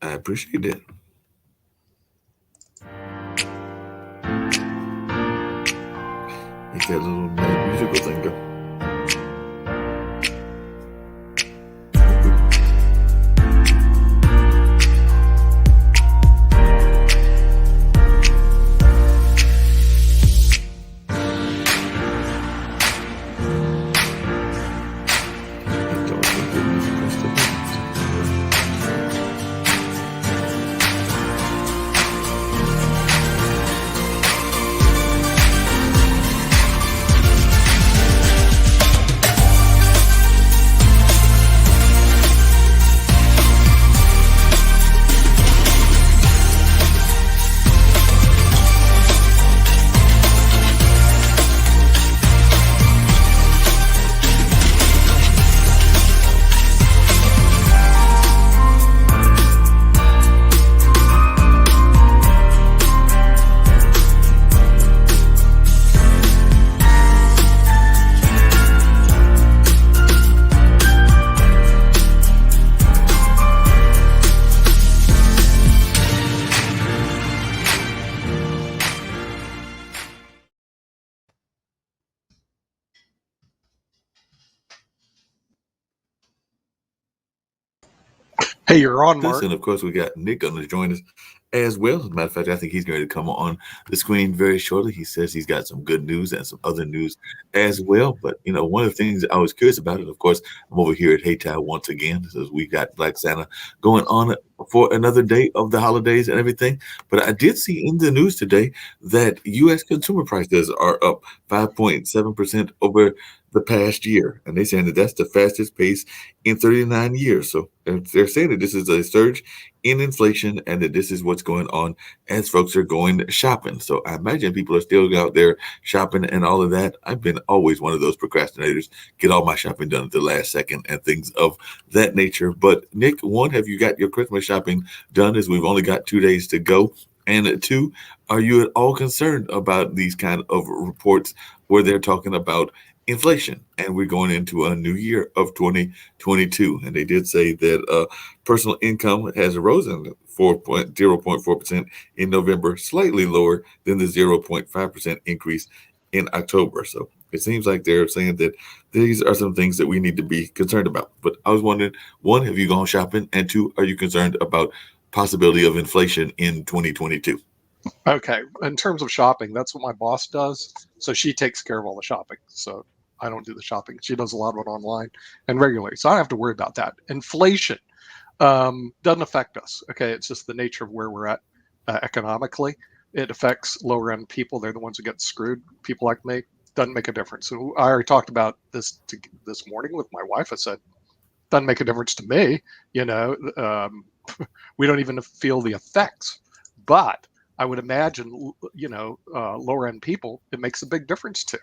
I appreciate that. Make that little musical thing go. That's always been good music for us to do. Hey, you're on, This, Mark. and of course, we got Nick going to join us as well. As a matter of fact, I think he's going to come on the screen very shortly. He says he's got some good news and some other news as well. But, one of the things I was curious about it, of course, I'm over here at Haytime once again. So we got Black Santa going on for another day of the holidays and everything. But I did see in the news today that U.S. consumer prices are up 5.7% over the past year. And they're saying that that's the fastest pace in 39 years. So they're saying that this is a surge in inflation and that this is what's going on as folks are going shopping. So I imagine people are still out there shopping and all of that. I've been always one of those procrastinators, get all my shopping done at the last second and things of that nature. But Nick, one, have you got your Christmas shopping done as we've only got 2 days to go? And two, are you at all concerned about these kind of reports where they're talking about inflation and we're going into a new year of 2022? And they did say that personal income has risen 0.4% in November, slightly lower than the 0.5% increase in October. So it seems like they're saying that these are some things that we need to be concerned about. But I was wondering, one, have you gone shopping? And two, are you concerned about possibility of inflation in 2022? Okay, in terms of shopping, that's what my boss does. So she takes care of all the shopping. So I don't do the shopping. She does a lot of it online and regularly. So I don't have to worry about that. Inflation doesn't affect us. Okay, it's just the nature of where we're at economically. It affects lower end people. They're the ones who get screwed. People like me, doesn't make a difference. So I already talked about this morning with my wife. I said, doesn't make a difference to me. You know, we don't even feel the effects. But I would imagine, lower end people, it makes a big difference to.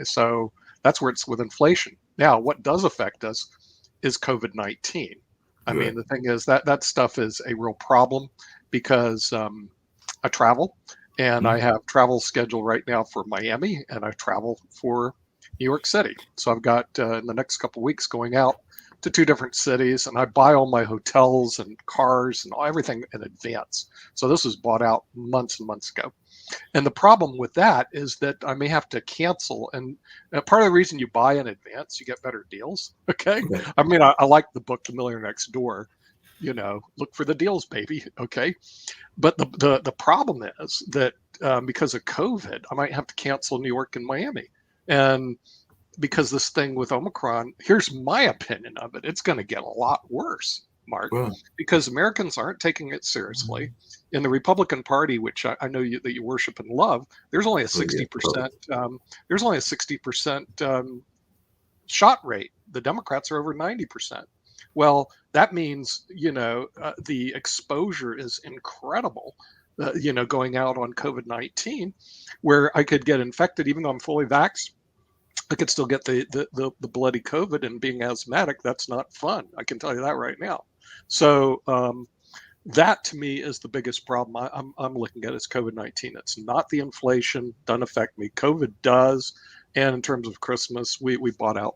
So that's where it's with inflation. Now, what does affect us is COVID-19. I Right. mean, the thing is that stuff is a real problem because I travel and I have travel scheduled right now for Miami and I travel for New York City. So I've got in the next couple of weeks going out to 2 different cities, and I buy all my hotels and cars and everything in advance. So this was bought out months and months ago. And the problem with that is that I may have to cancel. And part of the reason you buy in advance, you get better deals. Okay. Okay. I mean, I like the book, The Millionaire Next Door. Look for the deals, baby. Okay. But the problem is that because of COVID, I might have to cancel New York and Miami. And because this thing with Omicron, here's my opinion of it, it's going to get a lot worse, Mark, Well, because Americans aren't taking it seriously. In the Republican Party, which I know that you worship and love, there's only a oh, yeah. 60%. There's only a 60% shot rate. The Democrats are over 90%. Well, that means the exposure is incredible. Going out on COVID-19, where I could get infected even though I'm fully vaxxed. I could still get the bloody COVID, and being asthmatic, that's not fun. I can tell you that right now. So that to me is the biggest problem I'm looking at is COVID-19. It's not the inflation, doesn't affect me. COVID does. And in terms of Christmas, we bought out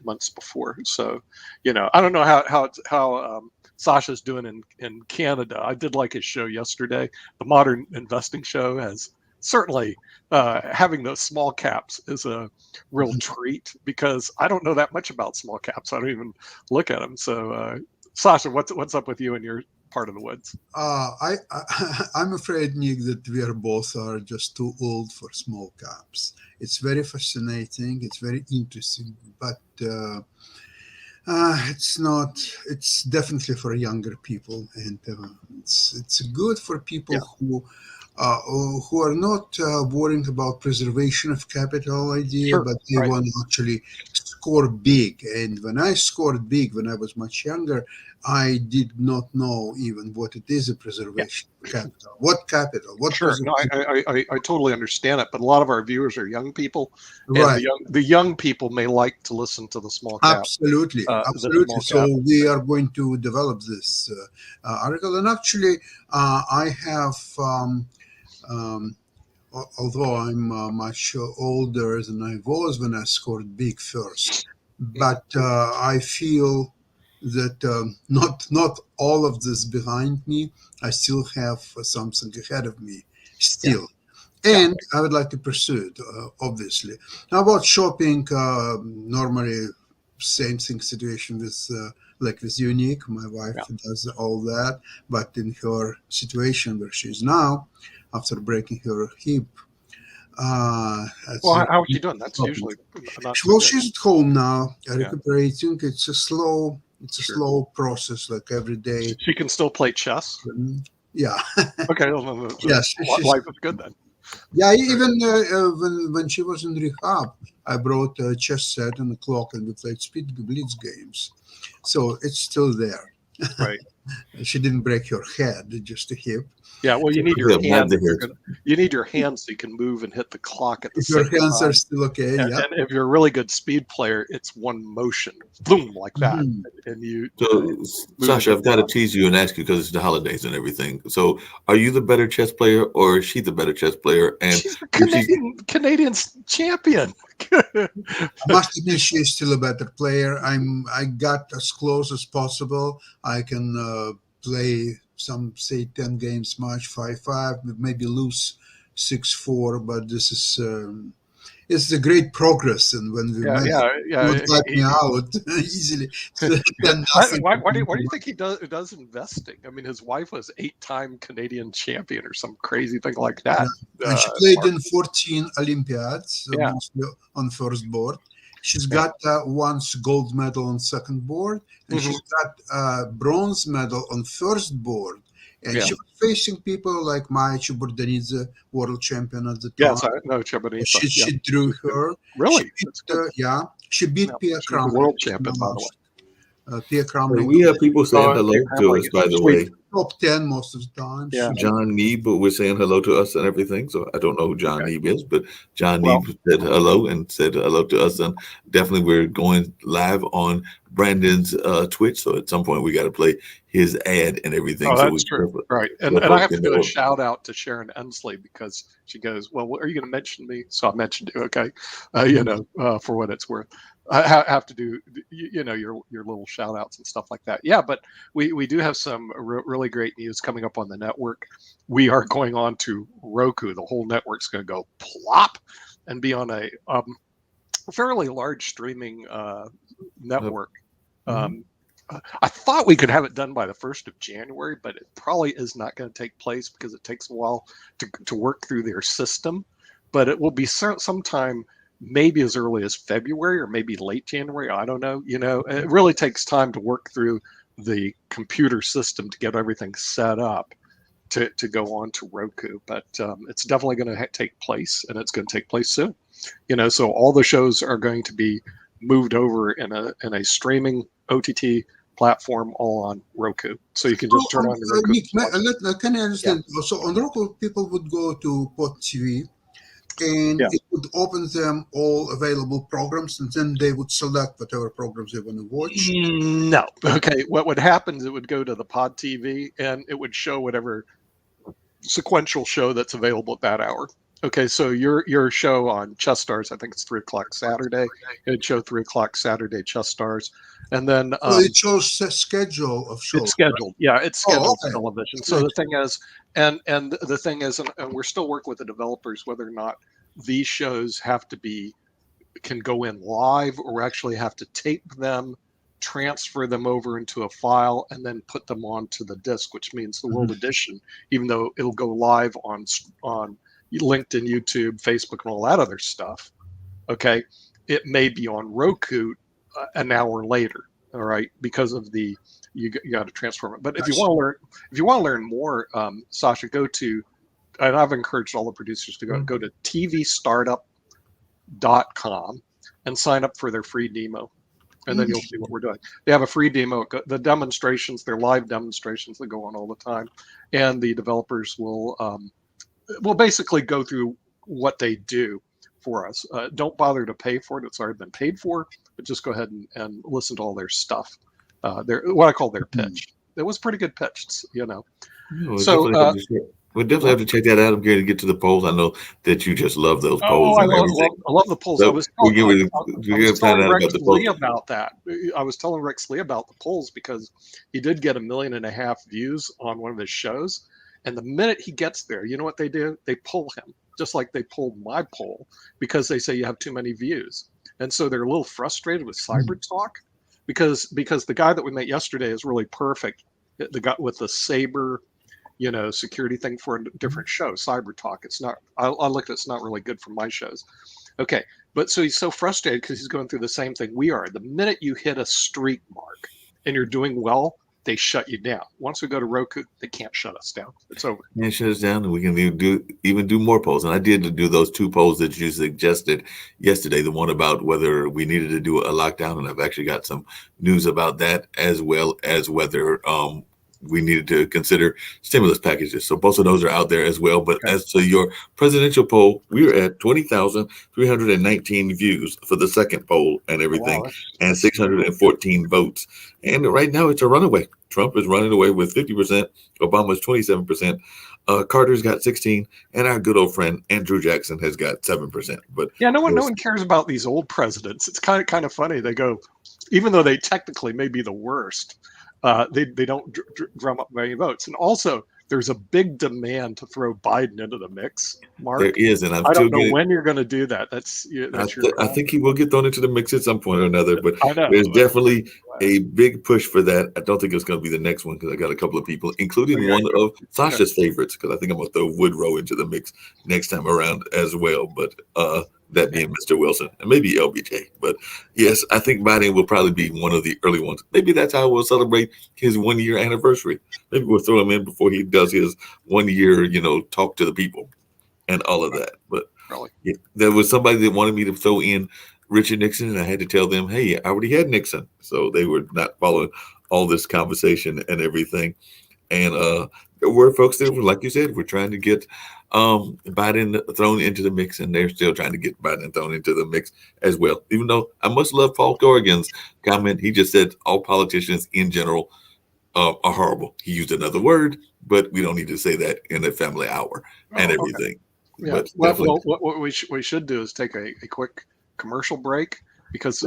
months before. So, I don't know how Sasha's doing in Canada. I did like his show yesterday. The Modern Investing Show has certainly having those small caps is a real treat because I don't know that much about small caps. I don't even look at them. So, Sasha, what's up with you in your part of the woods? I'm afraid, Nick, that we are both are just too old for small caps. It's very fascinating. It's very interesting, but it's not. It's definitely for younger people, and it's good for people who are not worrying about preservation of capital idea, Sure, but they right. want to actually score big. And when I scored big when I was much younger, I did not know even what it is, a preservation of capital. What capital? What Sure. No, I totally understand it, but a lot of our viewers are young people, and right. the young people may like to listen to the small cap. Absolutely, the absolutely. small cap. So we are going to develop this article, and actually, I have. Although I'm much older than I was when I scored big first, but I feel that not all of this behind me. I still have something ahead of me still. And I would like to pursue it, obviously. Now about shopping, normally same thing situation with like with Unique. My wife does all that, but in her situation where she's now, after breaking her hip. Well, how is she doing? That's usually not so well, good. she's at home now, recuperating. It's a slow process, like every day. She can still play chess. Yeah. Okay. Yes. Life is good then. Yeah. Even when she was in rehab, I brought a chess set and a clock, and we played speed blitz games. So it's still there. Right. She didn't break her head, just a hip. Yeah, well, you need your hands. You need your hands so you can move and hit the clock at the same time. Your hands are still okay. And if you're a really good speed player, it's one motion, boom, like that. And you. So, Sasha, I've got to tease you and ask you because it's the holidays and everything. So, are you the better chess player, or is she the better chess player? And she's the Canadian champion. I must admit, she's still a better player. I got as close as possible. I can play some, say, 10 games match, 5-5, maybe lose 6-4, but this is it's a great progress. And when we would wipe me out easily. Why do you think he does investing? I mean, his wife was 8-time Canadian champion or some crazy thing like that. And she played in 14 Olympiads, mostly on first board. She's got once gold medal on second board, and she's got bronze medal on first board. And she was facing people like Maya Chuburdanidze, world champion at the time. Yes, I know Chuburdanidze. She drew her. Really? She beat Pia Kramnik. World champion, by the way. Pia Kramnik. We have people saying hello to us, by the way. Top 10 most of the time. Yeah. John Neeb was saying hello to us and everything. So I don't know who John Neeb is, but John Neeb said hello and said hello to us. And definitely we're going live on Brandon's Twitch. So at some point we got to play his ad and everything. Oh, that's true. Right. And I have to do a shout out to Sharon Ensley because she goes, well, are you going to mention me? So I mentioned you. Okay. For what it's worth. I have to do, your little shout outs and stuff like that. Yeah, but we do have some really great news coming up on the network. We are going on to Roku. The whole network's going to go plop and be on a fairly large streaming network. I thought we could have it done by the 1st of January, but it probably is not going to take place because it takes a while to work through their system. But it will be sometime maybe as early as February or maybe late January. I don't know. It really takes time to work through the computer system to get everything set up to go on to Roku. But it's definitely going to take place, and it's going to take place soon. So all the shows are going to be moved over in a streaming OTT platform all on Roku. So you can just turn on the Roku. Can I understand? Yeah. So on Roku, people would go to Pod TV, and it would open them all available programs, and then they would select whatever programs they want to watch. No. Okay. What would happen is it would go to the Pod TV, and it would show whatever sequential show that's available at that hour. Okay, so your show on Chess Stars, I think it's 3 o'clock Saturday. It'd show 3 o'clock Saturday Chess Stars, and then So it shows a schedule of shows. it's scheduled. Yeah, it's Oh, scheduled okay. television. So the thing is, and the thing is, and we're still working with the developers whether or not these shows can go in live, or actually have to tape them, transfer them over into a file, and then put them onto the disc, which means the World Edition, even though it'll go live on LinkedIn, YouTube, Facebook, and all that other stuff. Okay, it may be on Roku an hour later. All right, because of you got to transform it. But if you want to learn more, Sasha, go to, and I've encouraged all the producers to go to tvstartup.com and sign up for their free demo, and then you'll see what we're doing. They have a free demo. The demonstrations, they're live demonstrations that go on all the time, and the developers will basically go through what they do for us. Don't bother to pay for it; it's already been paid for. But just go ahead and listen to all their stuff. What I call their pitch. It was pretty good pitch, So we definitely have to check that out. I'm going to get to the polls. I know that you just love those polls. I love the polls. So I was telling Rex Lee polls. about that. I was telling Rex Lee about the polls because he did get 1.5 million views on one of his shows. And the minute he gets there, you know what they do? They pull him, just like they pulled my poll, because they say you have too many views. And so they're a little frustrated with Cyber Talk because the guy that we met yesterday is really perfect. The guy with the Saber, security thing for a different show, Cyber Talk. It's not, I looked at it's not really good for my shows. Okay. But so he's so frustrated because he's going through the same thing we are. The minute you hit a streak mark and you're doing well, they shut you down. Once we go to Roku, they can't shut us down. It's over. And shut us down, and we can even do more polls. And I did do those 2 polls that you suggested yesterday. The one about whether we needed to do a lockdown, and I've actually got some news about that, as well as whether we needed to consider stimulus packages. So both of those are out there as well. But as to your presidential poll, we are at 20,319 views for the second poll and everything, and 614 votes. And right now it's a runaway. Trump is running away with 50%. Obama's 27%. Carter's got 16%, and our good old friend Andrew Jackson has got 7%. But yeah, no one cares about these old presidents. It's kind of funny. They go, even though they technically may be the worst, they don't drum up many votes. And also, there's a big demand to throw Biden into the mix, Mark. There is, and I don't know when you're going to do that. I think he will get thrown into the mix at some point or another, but there's definitely a big push for that. I don't think it's going to be the next one because I got a couple of people, including one of Sasha's favorites, because I think I'm going to throw Woodrow into the mix next time around as well. But that being Mr. Wilson and maybe LBJ. But yes, I think Biden will probably be one of the early ones. Maybe that's how we'll celebrate his 1-year anniversary. Maybe we'll throw him in before he does his 1 year, talk to the people and all of that. But yeah, there was somebody that wanted me to throw in Richard Nixon, and I had to tell them, hey, I already had Nixon. So they were not following all this conversation and everything. And there were folks that were, like you said, we're trying to get Biden thrown into the mix, and they're still trying to get Biden thrown into the mix as well. Even though I must love Paul Corrigan's comment. He just said all politicians in general are horrible. He used another word, but we don't need to say that in a family hour and everything. Yeah. But what we should do is take a quick commercial break because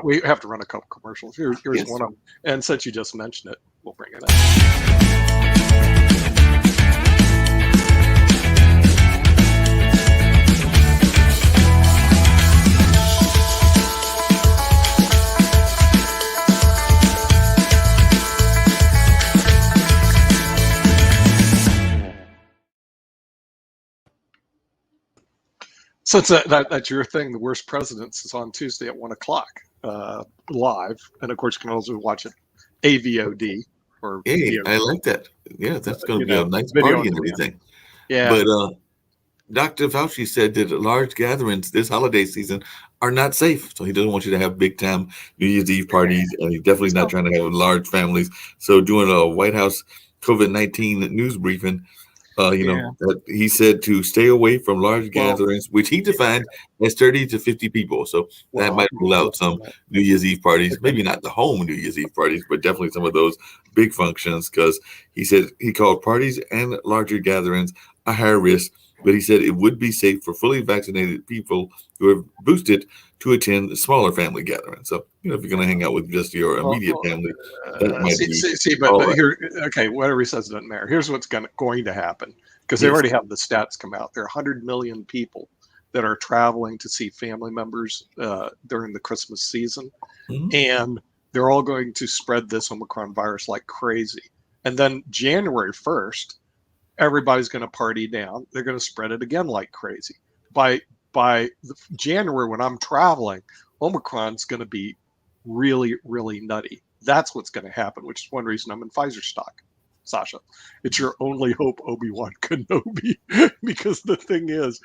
we have to run a couple commercials. Here's one of them. And since you just mentioned it, we'll bring it up. Since that's your thing, the worst presidents is on Tuesday at 1:00 live, and of course you can also watch it AVOD or. Hey, I like that. Yeah, that's going to be a nice party and everything. Yeah, but Dr. Fauci said that large gatherings this holiday season are not safe, so he doesn't want you to have big time New Year's Eve parties, and he's definitely not trying to have large families. So doing a White House COVID-19 news briefing. He said to stay away from large gatherings, which he defined as 30 to 50 people. So that might rule out some New Year's Eve parties, maybe not the home New Year's Eve parties, but definitely some of those big functions, because he said he called parties and larger gatherings a higher risk but he said it would be safe for fully vaccinated people who are boosted to attend smaller family gatherings. So, if you're going to hang out with just your immediate family, that might be but all right. here, okay, whatever he says doesn't matter. Here's what's going to happen, because they Yes. already have the stats come out. There are 100 million people that are traveling to see family members during the Christmas season, Mhm. and they're all going to spread this Omicron virus like crazy. And then January 1st, everybody's going to party down. They're going to spread it again like crazy. By January, when I'm traveling, Omicron's going to be really, really nutty. That's what's going to happen, which is one reason I'm in Pfizer stock, Sasha. It's your only hope, Obi-Wan Kenobi, because the thing is,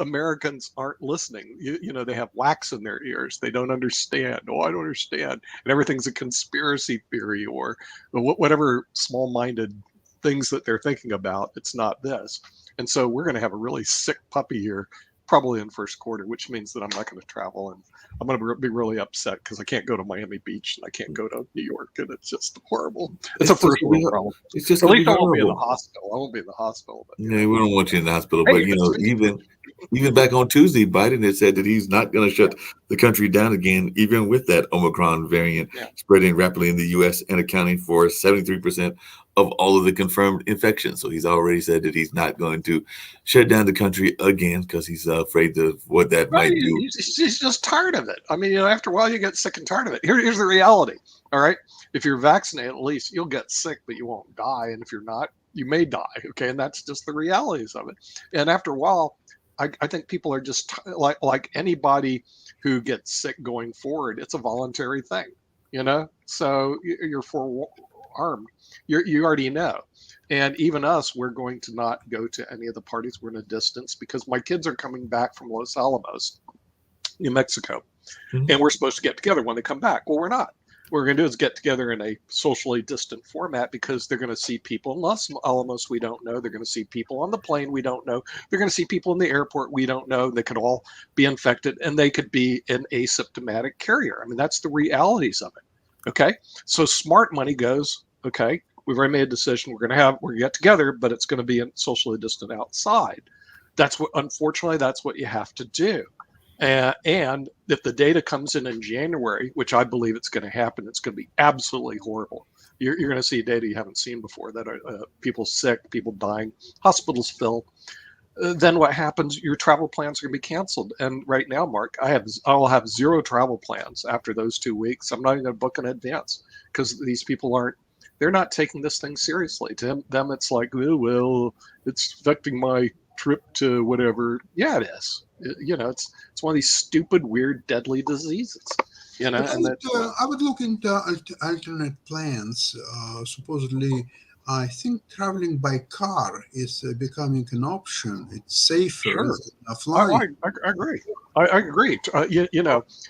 Americans aren't listening. They have wax in their ears. They don't understand. Oh, I don't understand. And everything's a conspiracy theory or whatever small-minded things that they're thinking about. It's not this. And so we're going to have a really sick puppy here, probably in first quarter, which means that I'm not going to travel, and I'm going to be really upset because I can't go to Miami Beach and I can't go to New York, and it's just horrible. It's a first world problem. It's just At going to least be I won't be in the horrible. hospital. I won't be in the hospital. But, Yeah, we don't want you in the hospital. Hey, But, even back on Tuesday, Biden had said that he's not going to shut the country down again, even with that Omicron variant spreading rapidly in the U.S. and accounting for 73% of all of the confirmed infections. So he's already said that he's not going to shut down the country again because he's afraid of what that might do. He's just tired of it. I mean, after a while, you get sick and tired of it. Here's the reality. All right. If you're vaccinated, at least you'll get sick, but you won't die. And if you're not, you may die. Okay. And that's just the realities of it. And after a while, I think people are just like anybody who gets sick going forward. It's a voluntary thing, so you're forearmed. You already know. And even us, we're going to not go to any of the parties. We're in a distance because my kids are coming back from Los Alamos, New Mexico. Mhm. And we're supposed to get together when they come back. Well, we're not. What we're going to do is get together in a socially distant format because they're going to see people in Los Alamos we don't know. They're going to see people on the plane we don't know. They're going to see people in the airport we don't know. They could all be infected, and they could be an asymptomatic carrier. I mean, that's the realities of it. Okay. So smart money goes, okay, we've already made a decision. We're going to get together, but it's going to be in socially distant outside. Unfortunately, that's what you have to do. And if the data comes in January, which I believe it's going to happen, it's going to be absolutely horrible. You're going to see data you haven't seen before that are people sick, people dying, hospitals fill. Then what happens? Your travel plans are going to be canceled. And right now, Mark, I'll have zero travel plans after those 2 weeks. I'm not even going to book in advance because these people they're not taking this thing seriously. To them, it's like, oh, well, it's affecting my trip to whatever. Yeah, it is. It's one of these stupid, weird, deadly diseases. And I would look into alternate plans. Supposedly, I think traveling by car is becoming an option. It's safer Sure. than flying. I agree. I agree.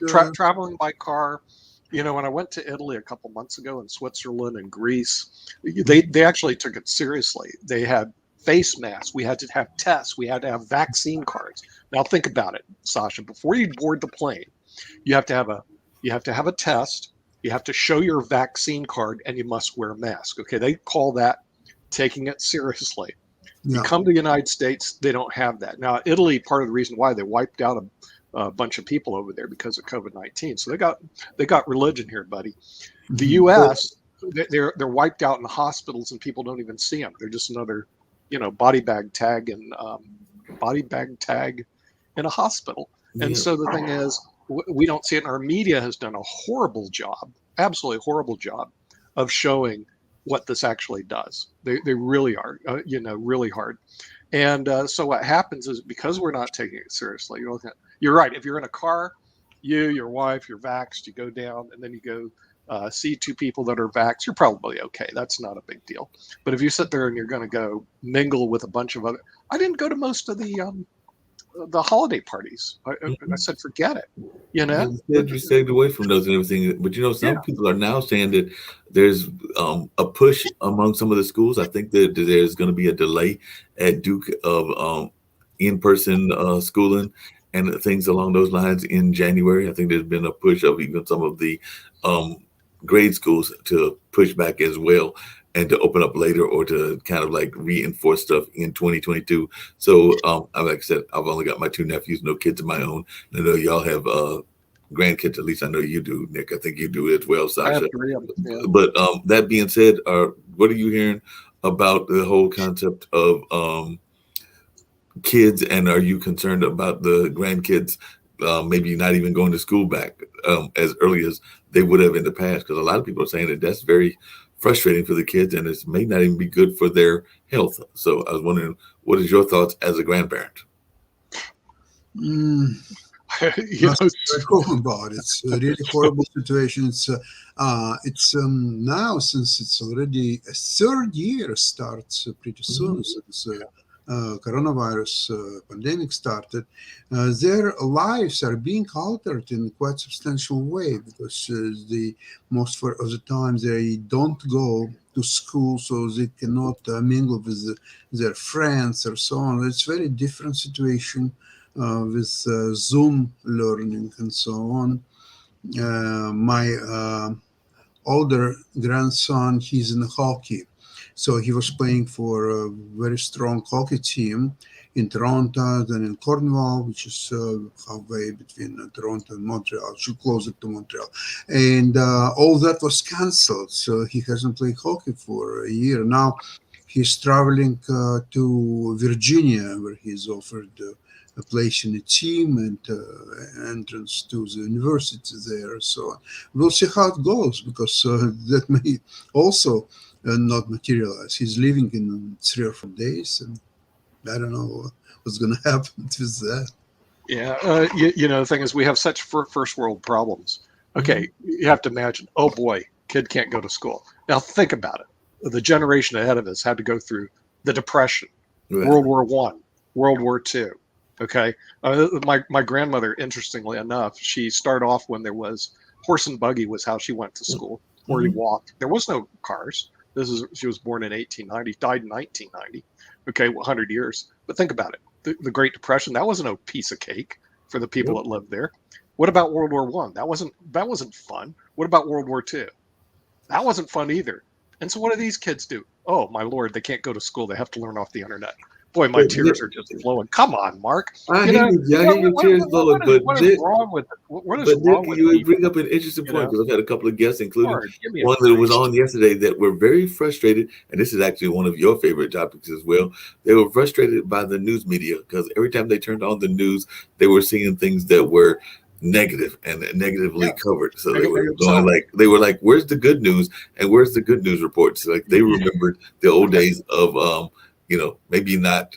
Traveling by car. When I went to Italy a couple months ago, and Switzerland and Greece, they actually took it seriously. They had face masks. We had to have tests. We had to have vaccine cards. Now think about it, Sasha. Before you board the plane, you have to have a test. You have to show your vaccine card, and you must wear a mask. Okay, they call that taking it seriously. Yeah. You come to the United States, they don't have that. Now, Italy, part of the reason why they wiped out a bunch of people over there because of COVID-19. So they got religion here, buddy. The U.S. they're wiped out in the hospitals, and people don't even see them. They're just another body bag tag in a hospital. And so the thing is, we don't see it. Our media has done a horrible job, absolutely horrible job, of showing what this actually does. They really are, really hard. And so what happens is, because we're not taking it seriously, you're right. If you're in a car, your wife, you're vaxxed, you go down, and then you go see two people that are vaxxed, you're probably okay. That's not a big deal. But if you sit there and you're going to go mingle with a bunch of other, I didn't go to most of the holiday parties. I said, forget it. You stayed away from those and everything. But some people are now saying that there's a push among some of the schools. I think that there's going to be a delay at Duke of in-person schooling and things along those lines in January. I think there's been a push of even some of the grade schools to push back as well. and to open up later or to kind of like reinforce stuff in 2022. So, like I said, I've only got my 2 nephews, no kids of my own. I know y'all have grandkids. At least I know you do, Nick. I think you do as well, I have Sasha. 3 of them. Yeah. But that being said, what are you hearing about the whole concept of kids, and are you concerned about the grandkids maybe not even going to school back as early as they would have in the past? Because a lot of people are saying that that's very frustrating for the kids, and it may not even be good for their health. So I was wondering, what is your thoughts as a grandparent? Mm, You know, Nothing to talk about. It's a really horrible situation. It's now, since it's already a 3rd year starts pretty soon since coronavirus pandemic started, their lives are being altered in quite substantial way, because the most of the time they don't go to school, so they cannot mingle with their friends or so on. It's very different situation with Zoom learning and so on. My older grandson, he's in hockey. So he was playing for a very strong hockey team in Toronto, then in Cornwall, which is halfway between Toronto and Montreal, closer to Montreal. And all that was canceled. So he hasn't played hockey for a year. Now he's traveling to Virginia, where he's offered a place in a team and entrance to the university there. So we'll see how it goes, because that may also not materialize. He's leaving in 3 or 4 days, and I don't know what's going to happen with that. Yeah, you know, the thing is, we have such first world problems. Okay, you have to imagine, oh boy, kid can't go to school. Now think about it. The generation ahead of us had to go through the Depression, Right. World War One, World War Two. Okay, my grandmother, interestingly enough, she started off when there was horse and buggy was how she went to school, or you walked. There was no cars. She was born in 1890, died in 1990. Okay, 100 years. But think about it. The Great Depression, that wasn't a piece of cake for the people that lived there. What about World War One? That wasn't fun. What about World War Two? That wasn't fun either. And so what do these kids do? Oh my Lord, they can't go to school. They have to learn off the internet. Boy, my tears are just flowing. Come on, Mark. I hear your tears flowing, but what is wrong with it? What is wrong with you people? bring up an interesting point, because I've had a couple of guests, including Lord, give me a one that was break. on yesterday, that were very frustrated, and this is actually one of your favorite topics as well. They were frustrated by the news media, because every time they turned on the news, they were seeing things that were negative and negatively covered. So they were going like, where's the good news, and where's the good news reports? Like, they remembered the old days of maybe not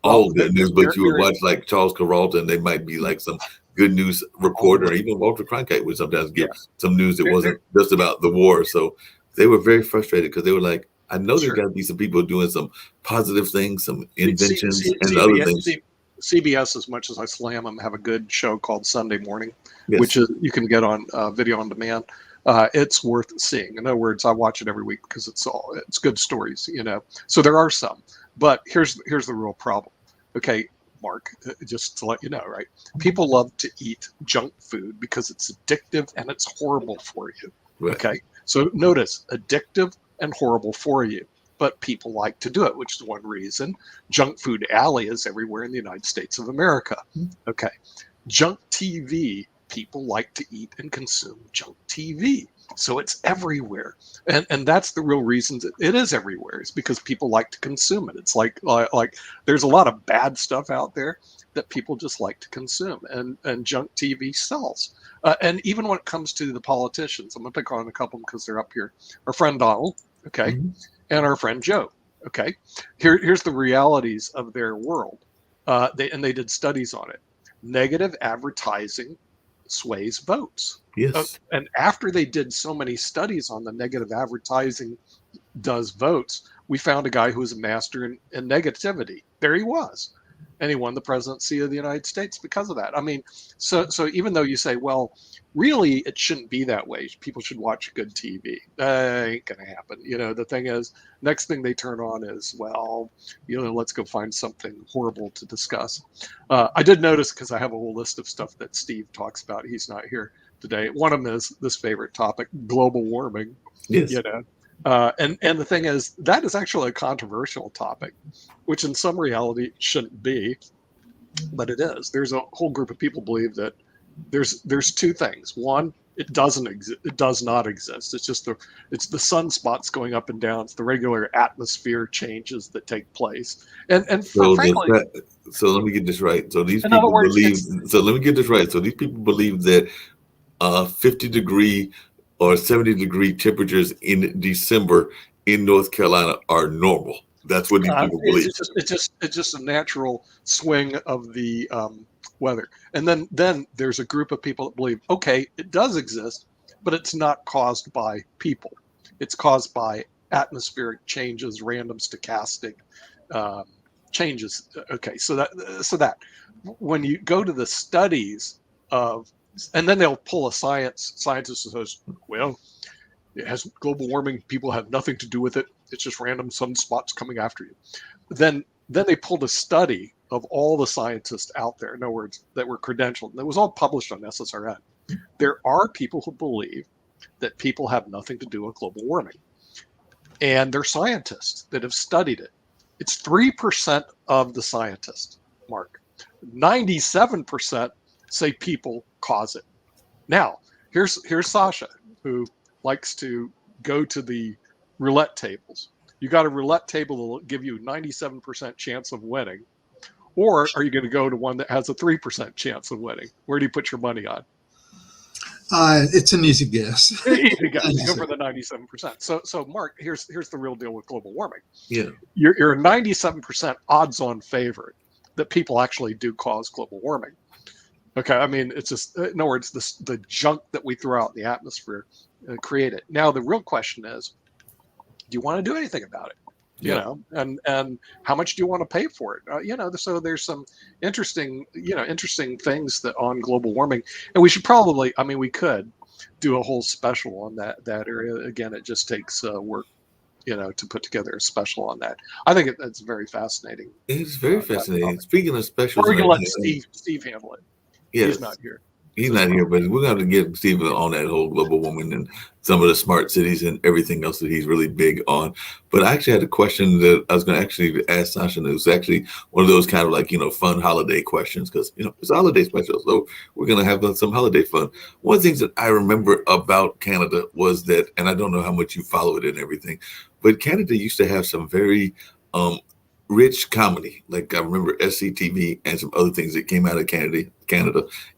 all good news, but you would watch like Charles Carlton. They might be like some good news reporter, or even Walter Cronkite would sometimes give some news that wasn't just about the war. So they were very frustrated, because they were like, I know there's got to be some people doing some positive things, some inventions and other things. CBS, as much as I slam them, have a good show called Sunday Morning, Yes. which is you can get on video on demand. It's worth seeing. In other words, I watch it every week because it's good stories, you know. So there are some, but here's the real problem. Okay, Mark, just to let you know, right? People love to eat junk food because it's addictive and it's horrible for you. Right. Okay, so notice, addictive and horrible for you, but people like to do it, which is one reason Junk Food Alley is everywhere in the United States of America. Okay, junk TV. People like to eat and consume junk TV. So it's everywhere. And that's the real reason it is everywhere, is because people like to consume it. It's like there's a lot of bad stuff out there that people just like to consume, and junk TV sells. And even when it comes to the politicians, I'm going to pick on a couple because they're up here. Our friend Donald, okay, and our friend Joe, okay. Here's the realities of their world. They did studies on it. Negative advertising sways votes. Yes. And after they did so many studies on the negative advertising does votes, we found a guy who was a master in negativity. There he was. And he won the presidency of the United States because of that. I mean, so even though you say, well, really, it shouldn't be that way. People should watch good TV. Ain't going to happen. You know, the thing is, next thing they turn on is, well, you know, let's go find something horrible to discuss. I did notice, because I have a whole list of stuff that Steve talks about. He's not here today. One of them is this favorite topic, global warming. Yes. You know, And the thing is, that is actually a controversial topic, which in some reality shouldn't be, but it is. There's a whole group of people believe that there's two things. One, it doesn't exist. It does not exist. It's just it's the sunspots going up and down. It's the regular atmosphere changes that take place. And frankly, so let me get this right. So these in other people words, believe. So let me get this right. So these people believe that 50-degree or 70-degree temperatures in December in North Carolina are normal. That's what these people believe. It's just a natural swing of the weather. And then there's a group of people that believe, okay, it does exist, but it's not caused by people. It's caused by atmospheric changes, random stochastic changes. Okay, so that when you go to the studies of, and then they'll pull a scientist who says, well, it has global warming. People have nothing to do with it. It's just random sunspots coming after you. Then they pulled a study of all the scientists out there, in other words, that were credentialed. And it was all published on SSRN. There are people who believe that people have nothing to do with global warming. And they're scientists that have studied it. It's 3% of the scientists, Mark. 97% say people cause it. Now, here's Sasha, who likes to go to the roulette tables. You got a roulette table that will give you 97% chance of winning. Or are you going to go to one that has a 3% chance of winning? Where do you put your money on? It's an easy guess. Easy guess. Go for the 97%. So Mark, here's the real deal with global warming. Yeah. You're a 97% odds-on favorite that people actually do cause global warming. Okay, I mean, it's just, in other words, the junk that we throw out in the atmosphere create it. Now, the real question is, do you want to do anything about it? You know, and how much do you want to pay for it? So there's some interesting things that on global warming, and we should probably, we could do a whole special on that area. Again, it just takes work, to put together a special on that. I think it's very fascinating. It's very fascinating. Speaking of specials, we're going to let Steve handle it. Yes. He's not here. He's not here, but we're going to get Stephen on that whole global warming and some of the smart cities and everything else that he's really big on. But I actually had a question that I was going to actually ask Sasha, and it was actually one of those kind of fun holiday questions because, it's a holiday special. So we're going to have some holiday fun. One of the things that I remember about Canada was that, and I don't know how much you follow it and everything, but Canada used to have some very rich comedy. Like I remember SCTV and some other things that came out of Canada.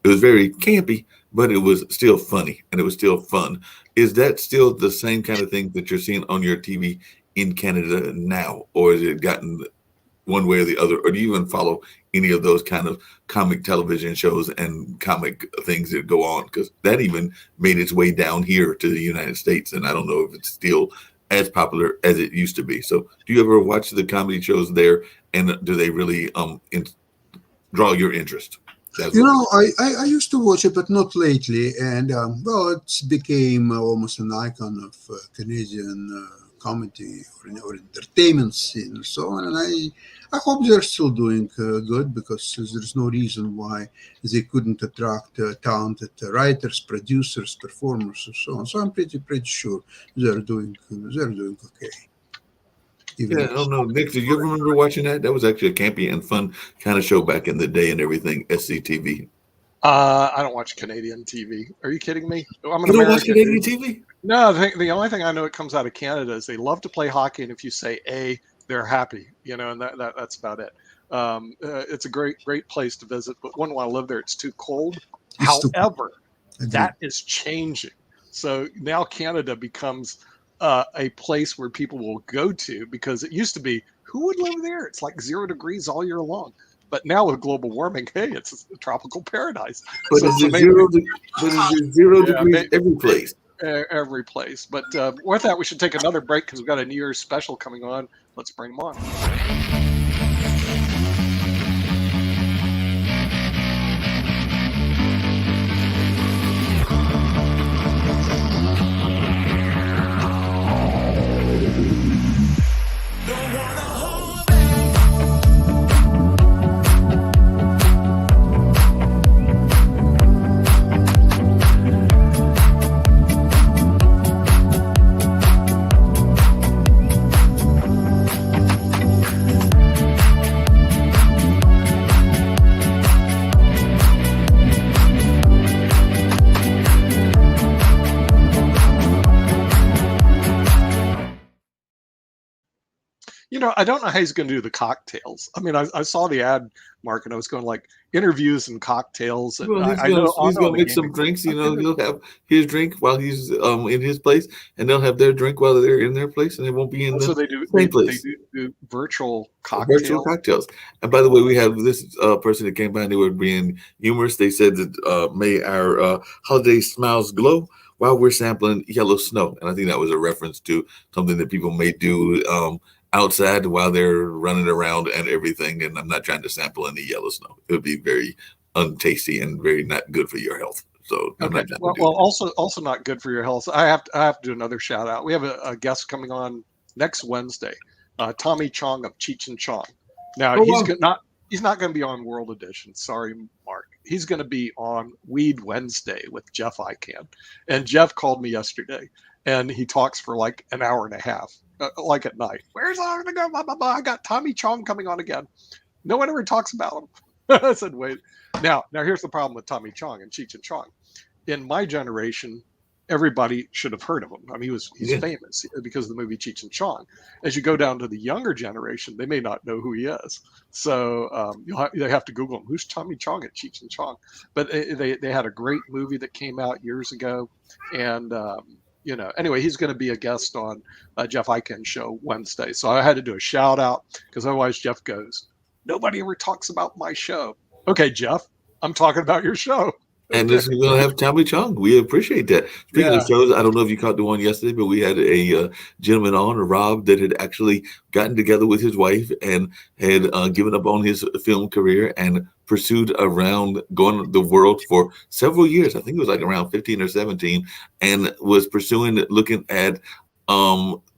It was very campy, but it was still funny and it was still fun. Is that still the same kind of thing that you're seeing on your TV in Canada now? Or has it gotten one way or the other? Or do you even follow any of those kind of comic television shows and comic things that go on? Because that even made its way down here to the United States. And I don't know if it's still as popular as it used to be. So do you ever watch the comedy shows there, and do they really draw your interest? I used to watch it, but not lately. And it's became almost an icon of Canadian comedy or entertainment scene and so on. And I hope they're still doing good, because there's no reason why they couldn't attract talented writers, producers, performers, and so on. So I'm pretty sure they're doing okay. I don't know. Nick, do you remember watching that? That was actually a campy and fun kind of show back in the day and everything, SCTV. I don't watch Canadian TV. Are you kidding me? I'm an You don't American. watch Canadian TV? No, the only thing I know it comes out of Canada is they love to play hockey, and if you say A, they're happy, and that's about it. It's a great place to visit, but wouldn't want to live there. It's too cold. However, that is changing. So now Canada becomes a place where people will go to, because it used to be, who would live there? It's like 0 degrees all year long. But now with global warming, hey, it's a tropical paradise. But So it's maybe- 0 degrees every place. every place. But with that, we should take another break because we've got a New Year's special coming on. Let's bring them on. I don't know how he's going to do the cocktails. I mean, I saw the ad, Mark, and I was going like interviews and cocktails. And Well, I know he's gonna the mix some gaming. drinks. You know, he'll have his drink while he's in his place, and they'll have their drink while they're in their place, and they won't be in So the they do same place. do virtual Virtual cocktails. cocktails. And by the way, we have this person that came by and they were being humorous. They said that may our holiday smiles glow while we're sampling yellow snow. And I think that was a reference to something that people may do outside while they're running around and everything. And I'm not trying to sample any yellow snow. It would be very untasty and very not good for your health. So I'm Okay. not trying Well, to do that. also not good for your health. I have to do another shout out. We have a guest coming on next Wednesday, Tommy Chong of Cheech and Chong. Now Oh, he's wow. not going to be on World Edition. Sorry, Mark. He's going to be on Weed Wednesday with Jeff Ican. And Jeff called me yesterday, and he talks for like an hour and a half, like at night. Where's I going to go? Blah, blah, blah. I got Tommy Chong coming on again. No one ever talks about him. I said, wait. Now here's the problem with Tommy Chong and Cheech and Chong. In my generation, everybody should have heard of him. I mean, he's Yeah. famous because of the movie Cheech and Chong. As you go down to the younger generation, they may not know who he is. So they have to Google him. Who's Tommy Chong at Cheech and Chong? But they had a great movie that came out years ago, and anyway, he's going to be a guest on Jeff Ican's show Wednesday. So I had to do a shout out because otherwise Jeff goes, nobody ever talks about my show. Okay, Jeff, I'm talking about your show. And this is going to have Tommy Chong. We appreciate that. Speaking Yeah. of shows, I don't know if you caught the one yesterday, but we had a gentleman on, Rob, that had actually gotten together with his wife and had given up on his film career and pursued around going the world for several years. I think it was like around 15 or 17, and was pursuing, looking at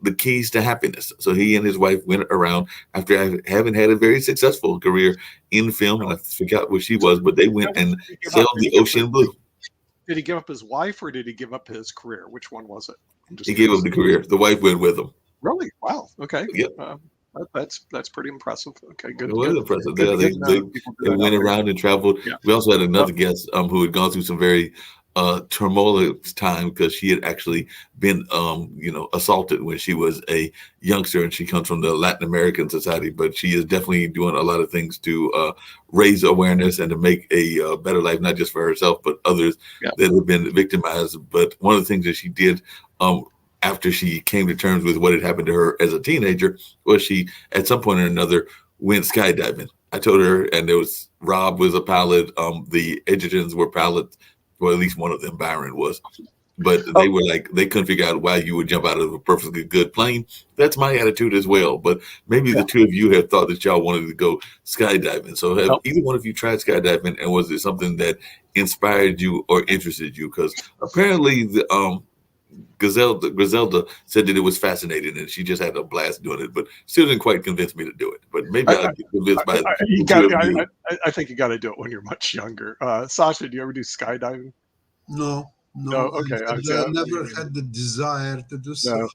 the keys to happiness. So he and his wife went around after having had a very successful career in film, and I forgot where she was, but they went and sailed the ocean blue. Did he give up his wife or did he give up his career? Which one was it? I'm just He gave curious. up the career. The wife went with him. Really? Wow. Okay. Yep. That's pretty impressive. Okay, good. It was good. impressive. Good Yeah, to they, get, they, people do they that went out there. around and traveled. Yeah. We also had another guest who had gone through some very tumultuous time because she had actually been assaulted when she was a youngster, and she comes from the Latin American society, but she is definitely doing a lot of things to raise awareness and to make a better life, not just for herself but others that have been victimized. But one of the things that she did after she came to terms with what had happened to her as a teenager was she at some point or another went skydiving. I told her, and there was Rob was a pilot, the Edgertons were pilots. Well, at least one of them, Byron, was. But they were like, they couldn't figure out why you would jump out of a perfectly good plane. That's my attitude as well. But maybe the two of you have thought that y'all wanted to go skydiving. So have either one of you tried skydiving, and was it something that inspired you or interested you? Because apparently the Griselda said that it was fascinating and she just had a blast doing it, but still didn't quite convince me to do it. But maybe I'll get convinced by I think you got to do it when you're much younger. Sasha, do you ever do skydiving? No. Okay. I never had the desire to do so.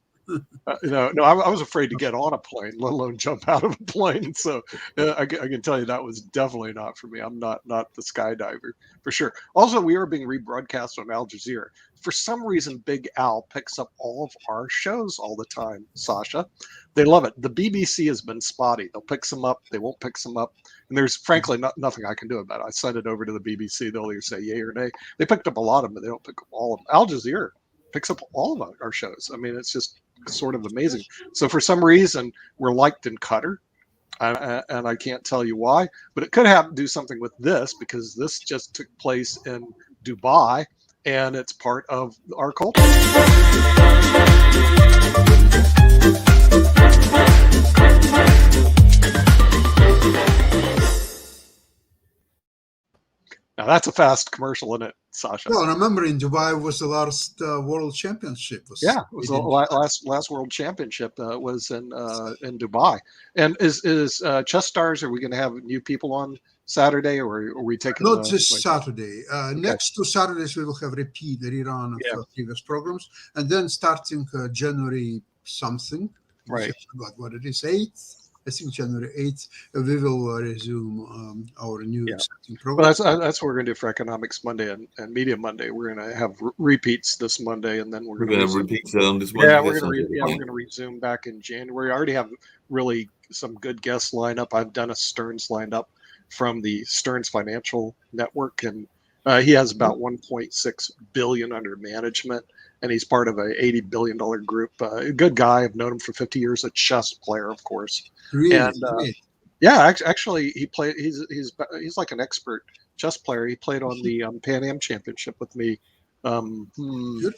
No. I was afraid to get on a plane, let alone jump out of a plane. So I can tell you that was definitely not for me. I'm not the skydiver for sure. Also, we are being rebroadcast on Al Jazeera. For some reason, Big Al picks up all of our shows all the time, Sasha. They love it. The BBC has been spotty. They'll pick some up. They won't pick some up. And there's frankly nothing I can do about it. I sent it over to the BBC. They'll either say yay or nay. They picked up a lot of them, but they don't pick up all of them. Al Jazeera picks up all of our shows. I mean, it's just sort of amazing. So for some reason, we're liked in Qatar. And I can't tell you why, but it could have to do something with this because this just took place in Dubai and it's part of our culture. Now that's a fast commercial, isn't it, Sasha? Well, remember in Dubai was the last World Championship. It was the last World Championship was in Dubai. And is Chess Stars? Are we going to have new people on Saturday, or are we taking? Not this Saturday. Next 2 Saturdays we will have the rerun of previous programs, and then starting January something. Right. I forgot what it is, 8th. I think January 8th, we will resume our new Yeah. exciting Well, program. that's what we're going to do for Economics Monday and Media Monday. We're going to have repeats this Monday, and then we're We're going gonna to have resume. repeats on this Monday. Yeah, That sounds like a we're plan. going to resume back in January. I already have really some good guests lined up. I've Dennis Stearns lined up from the Stearns Financial Network, and he has about 1.6 billion under management, and he's part of a $80 billion group. A good guy. I've known him for 50 years. A chess player, of course, Really and great. yeah, actually, he played. He's like an expert chess player. He played on the Pan Am Championship with me, Beautiful.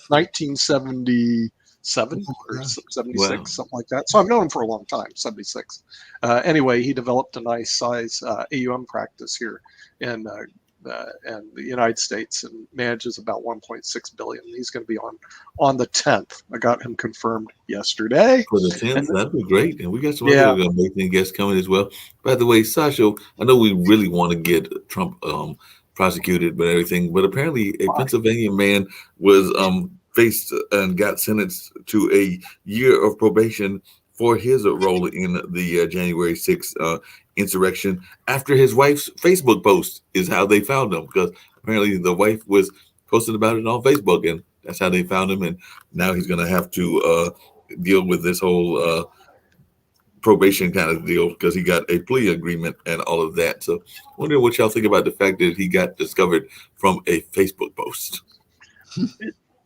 1977 Oh my or gosh. 76, Wow. something like that. So I've known him for a long time. 76. Anyway, he developed a nice size AUM practice here in the United States and manages about 1.6 billion. He's going to be on the 10th. I got him confirmed yesterday. For the 10th, And that'd be great. And we got some other yeah, amazing guests coming as well. By the way, Sasha, I know we really want to get Trump prosecuted, but everything. But apparently, a Pennsylvania man was faced and got sentenced to a year of probation for his role in the January 6th insurrection after his wife's Facebook post is how they found him, because apparently the wife was posting about it on Facebook, and that's how they found him. And now he's going to have to deal with this whole probation kind of deal because he got a plea agreement and all of that. So, wondering what y'all think about the fact that he got discovered from a Facebook post.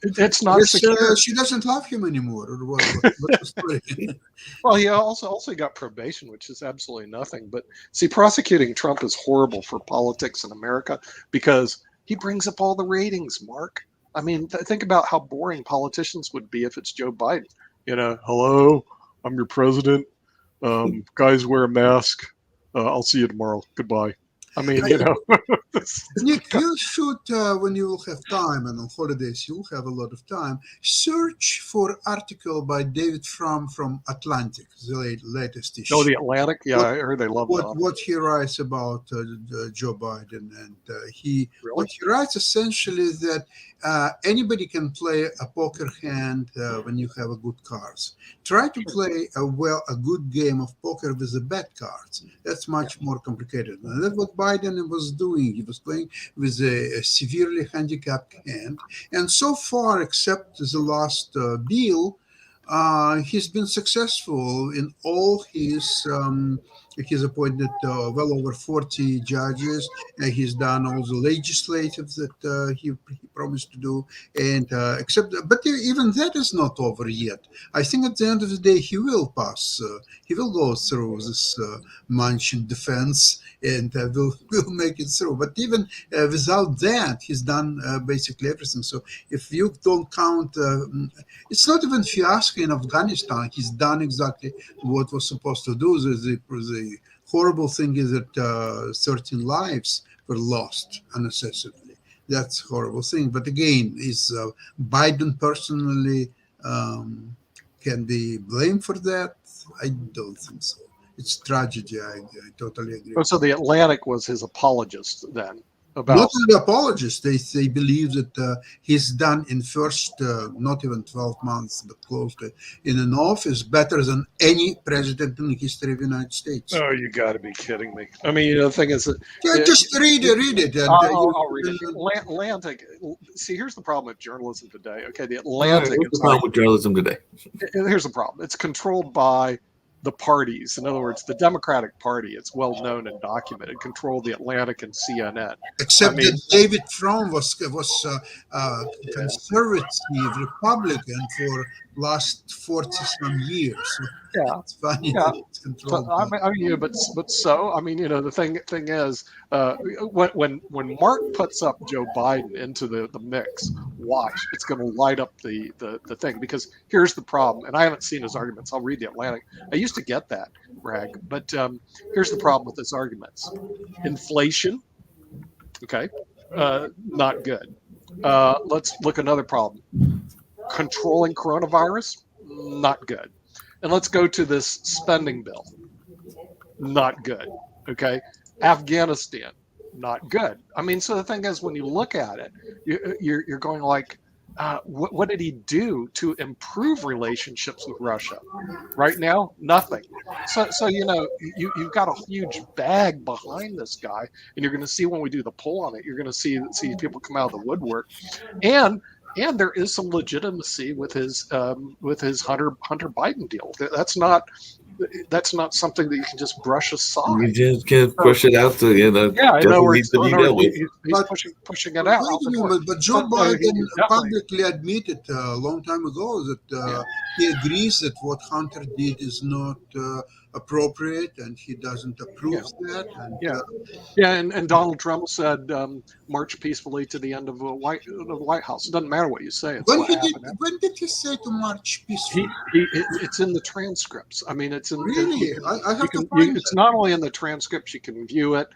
it's not Yes, secure. she doesn't love him anymore. Or what's the story? Well, he also got probation, which is absolutely nothing. But see, prosecuting Trump is horrible for politics in America because he brings up all the ratings, Mark. I mean, think about how boring politicians would be if it's Joe Biden. Hello, I'm your president. Guys, wear a mask. I'll see you tomorrow. Goodbye. I mean, Nick, you should, when you will have time, and on holidays you'll have a lot of time, search for article by David Frum from Atlantic, the latest issue. Oh, the Atlantic. Yeah, I heard they love that. What he writes about Joe Biden, and Really? what he writes essentially is that anybody can play a poker hand when you have a good cards. Try to play a good game of poker with the bad cards. That's much more complicated. And that's what Biden was doing. He was playing with a severely handicapped hand, and so far, except the last bill, he's been successful in all his. He's appointed well over 40 judges. He's done all the legislative that he promised to do, and but even that is not over yet. I think at the end of the day, he will pass. He will go through this Manchin defense, and will make it through. But even without that, he's done basically everything. So if you don't count, it's not even fiasco in Afghanistan. He's done exactly what was supposed to do. The horrible thing is that 13 lives were lost unnecessarily. That's a horrible thing. But again, is Biden personally can be blamed for that? I don't think so. It's tragedy. I totally agree. Oh, so the Atlantic was his apologist then about. Not the apologists. They believe that he's done in first not even 12 months, but close to in an office better than any president in the history of the United States. Oh, you got to be kidding me! I mean, the thing is that Just read it. And, I'll read it. Atlantic. See, here's the problem with journalism today. Okay, the Atlantic. What's the problem with journalism today? Here's the problem. It's controlled by the parties. In other words, the Democratic Party. It's well known and documented. Control the Atlantic and CNN. Except that David Frum was conservative Republican for last 40 some years. Yeah, it's funny. Yeah. That it's controlled. The thing is, when Mark puts up Joe Biden into the mix, watch, it's going to light up the thing. Because here's the problem, and I haven't seen his arguments. I'll read the Atlantic. I used to get that, Rag, but here's the problem with his arguments: inflation. Okay, not good. Let's look another problem. Controlling coronavirus, not good. And let's go to this spending bill. Not good. Okay. Afghanistan, not good. I mean, so the thing is, when you look at it, you're going like, what did he do to improve relationships with Russia? Right now, nothing. So you've got a huge bag behind this guy, and you're going to see when we do the poll on it, you're going to see people come out of the woodwork, and there is some legitimacy with his Hunter Biden deal. That's not something that you can just brush aside. You just can't push it out to, Yeah, in other words, needs to be dealt with. he's But- pushing it out. Wait a moment, but Joe But, Biden he definitely- publicly admitted a long time ago that he agrees that what Hunter did is not appropriate, and he doesn't approve that. And, Yeah. Yeah, and Donald Trump said, march peacefully to the end of the White House. It doesn't matter what you say. It's when, what he did, happened. when did he say to march peacefully? It's in the transcripts. I mean, it's in. Really? I have You to can, find it's that. not only in the transcripts. You can view it.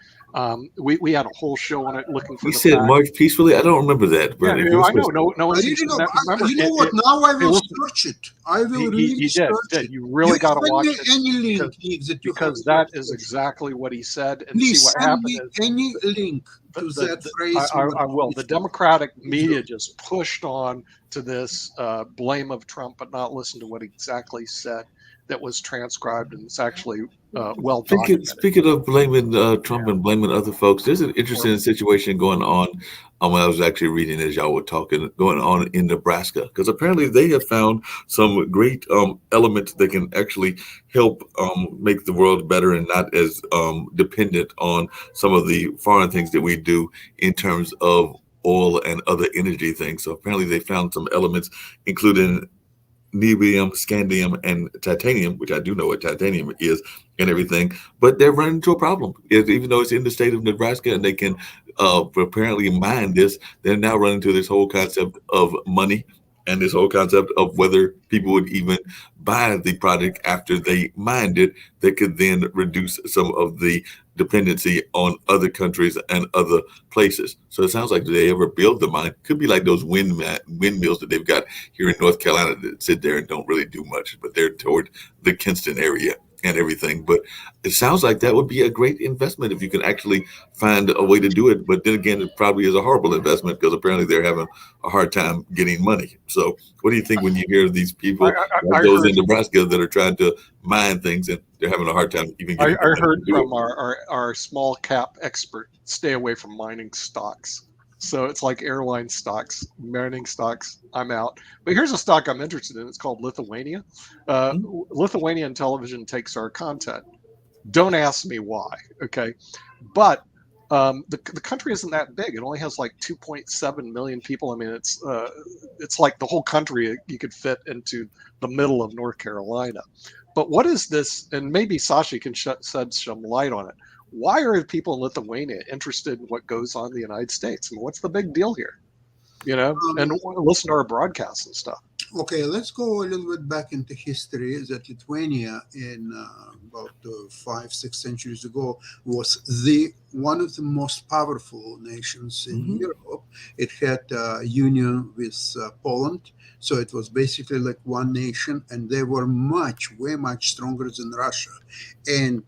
We had a whole show on it looking for You the said fact. march peacefully? I don't remember that. Yeah, Brother. I know. No one I seems really to know. remember. You know what? Now I will was- search it. I will really He search did. it. You really got to send watch me it any link that you because have that is exactly what he said. And Please see what send happened me is any link to that phrase. I will. The Democratic media just pushed on to this blame of Trump, but not listen to what he exactly said that was transcribed, and it's actually well documented. Speaking of blaming Trump and blaming other folks, there's an interesting situation going on. When I was actually reading as y'all were talking, going on in Nebraska, because apparently they have found some great elements that can actually help make the world better and not as dependent on some of the foreign things that we do in terms of oil and other energy things. So apparently they found some elements, including niobium, scandium, and titanium, which I do know what titanium is and everything, but they're running into a problem. Even though it's in the state of Nebraska and they can apparently mine this, they're now running into this whole concept of money and this whole concept of whether people would even buy the product after they mined it, that could then reduce some of the dependency on other countries and other places. So it sounds like, do they ever build the mine? Could be like those windmills that they've got here in North Carolina that sit there and don't really do much, but they're toward the Kinston area and everything. But it sounds like that would be a great investment if you can actually find a way to do it. But then again, it probably is a horrible investment because apparently they're having a hard time getting money. So what do you think when you hear these people, like those in Nebraska, that are trying to mine things and they're having a hard time even getting I heard from our small cap expert, stay away from mining stocks. So it's like airline stocks, mining stocks, I'm out. But here's a stock I'm interested in. It's called Lithuania. Lithuanian television takes our content. Don't ask me why, okay? But the country isn't that big. It only has like 2.7 million people. I mean, it's like the whole country you could fit into the middle of North Carolina. But what is this? And maybe Sasha can shed some light on it. Why are people in Lithuania interested in what goes on in the United States? I mean, what's the big deal here? And listen to our broadcasts and stuff. Okay, let's go a little bit back into history. That Lithuania, in about 5-6 centuries ago, was one of the most powerful nations in Europe. It had a union with Poland, so it was basically like one nation, and they were way much stronger than Russia. And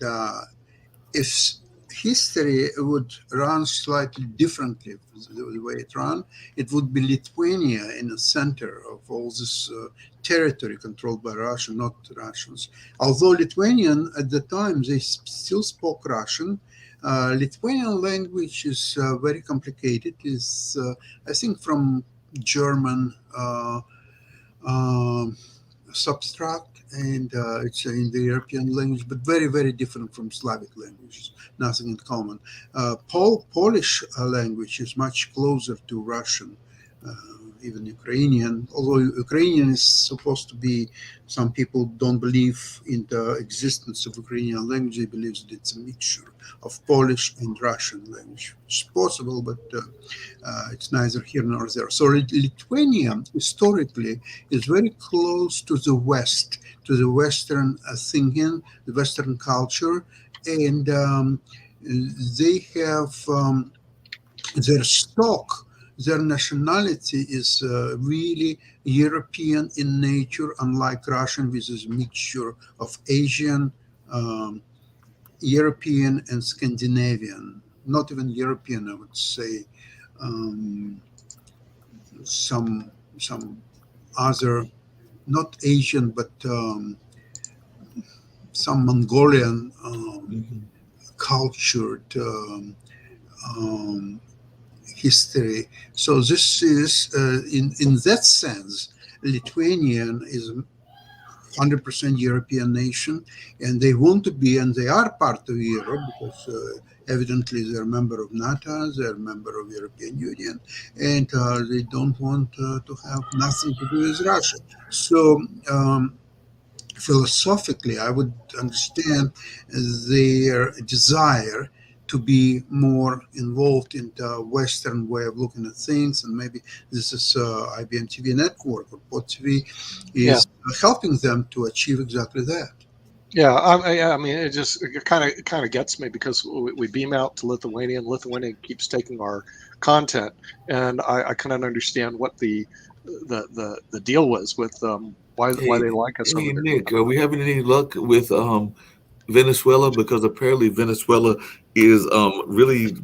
if history would run slightly differently the way it ran, it would be Lithuania in the center of all this territory controlled by Russia, not Russians. Although Lithuanian at the time, they still spoke Russian. Lithuanian language is very complicated. It's, I think, from German substract, and it's in the European language, but very, very different from Slavic languages, nothing in common. Polish language is much closer to Russian, even Ukrainian, although Ukrainian is supposed to be, some people don't believe in the existence of Ukrainian language. They believe that it's a mixture of Polish and Russian language. It's possible, but it's neither here nor there. So Lithuania historically is very close to the West, to the Western thinking, the Western culture, and they have their stock, their nationality is really European in nature, unlike Russian, which is a mixture of Asian, European, and Scandinavian. Not even European, I would say. Some some other, not Asian, but some Mongolian Mhm. cultured um, history. So this is, in that sense, Lithuanian is 100% European nation, and they want to be, and they are part of Europe because evidently they're a member of NATO, they're a member of European Union, and they don't want to have nothing to do with Russia. So philosophically, I would understand their desire to be more involved in the Western way of looking at things, and maybe this is IBM TV network or Pod TV Yeah. is helping them to achieve exactly that. Yeah, I mean, it kind of gets me because we beam out to Lithuania, and Lithuania keeps taking our content, and I kind of understand what the deal was with why Hey, they like us over hey, there. Nick, are we having any luck with Venezuela? Because apparently Venezuela is really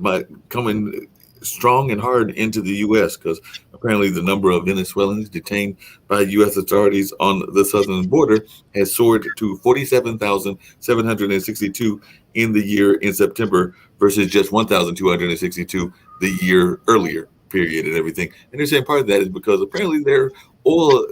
coming strong and hard into the U.S. because apparently the number of Venezuelans detained by U.S. authorities on the southern border has soared to 47,762 in the year in September versus just 1,262 the year earlier period and everything. And they're saying part of that is because apparently their oil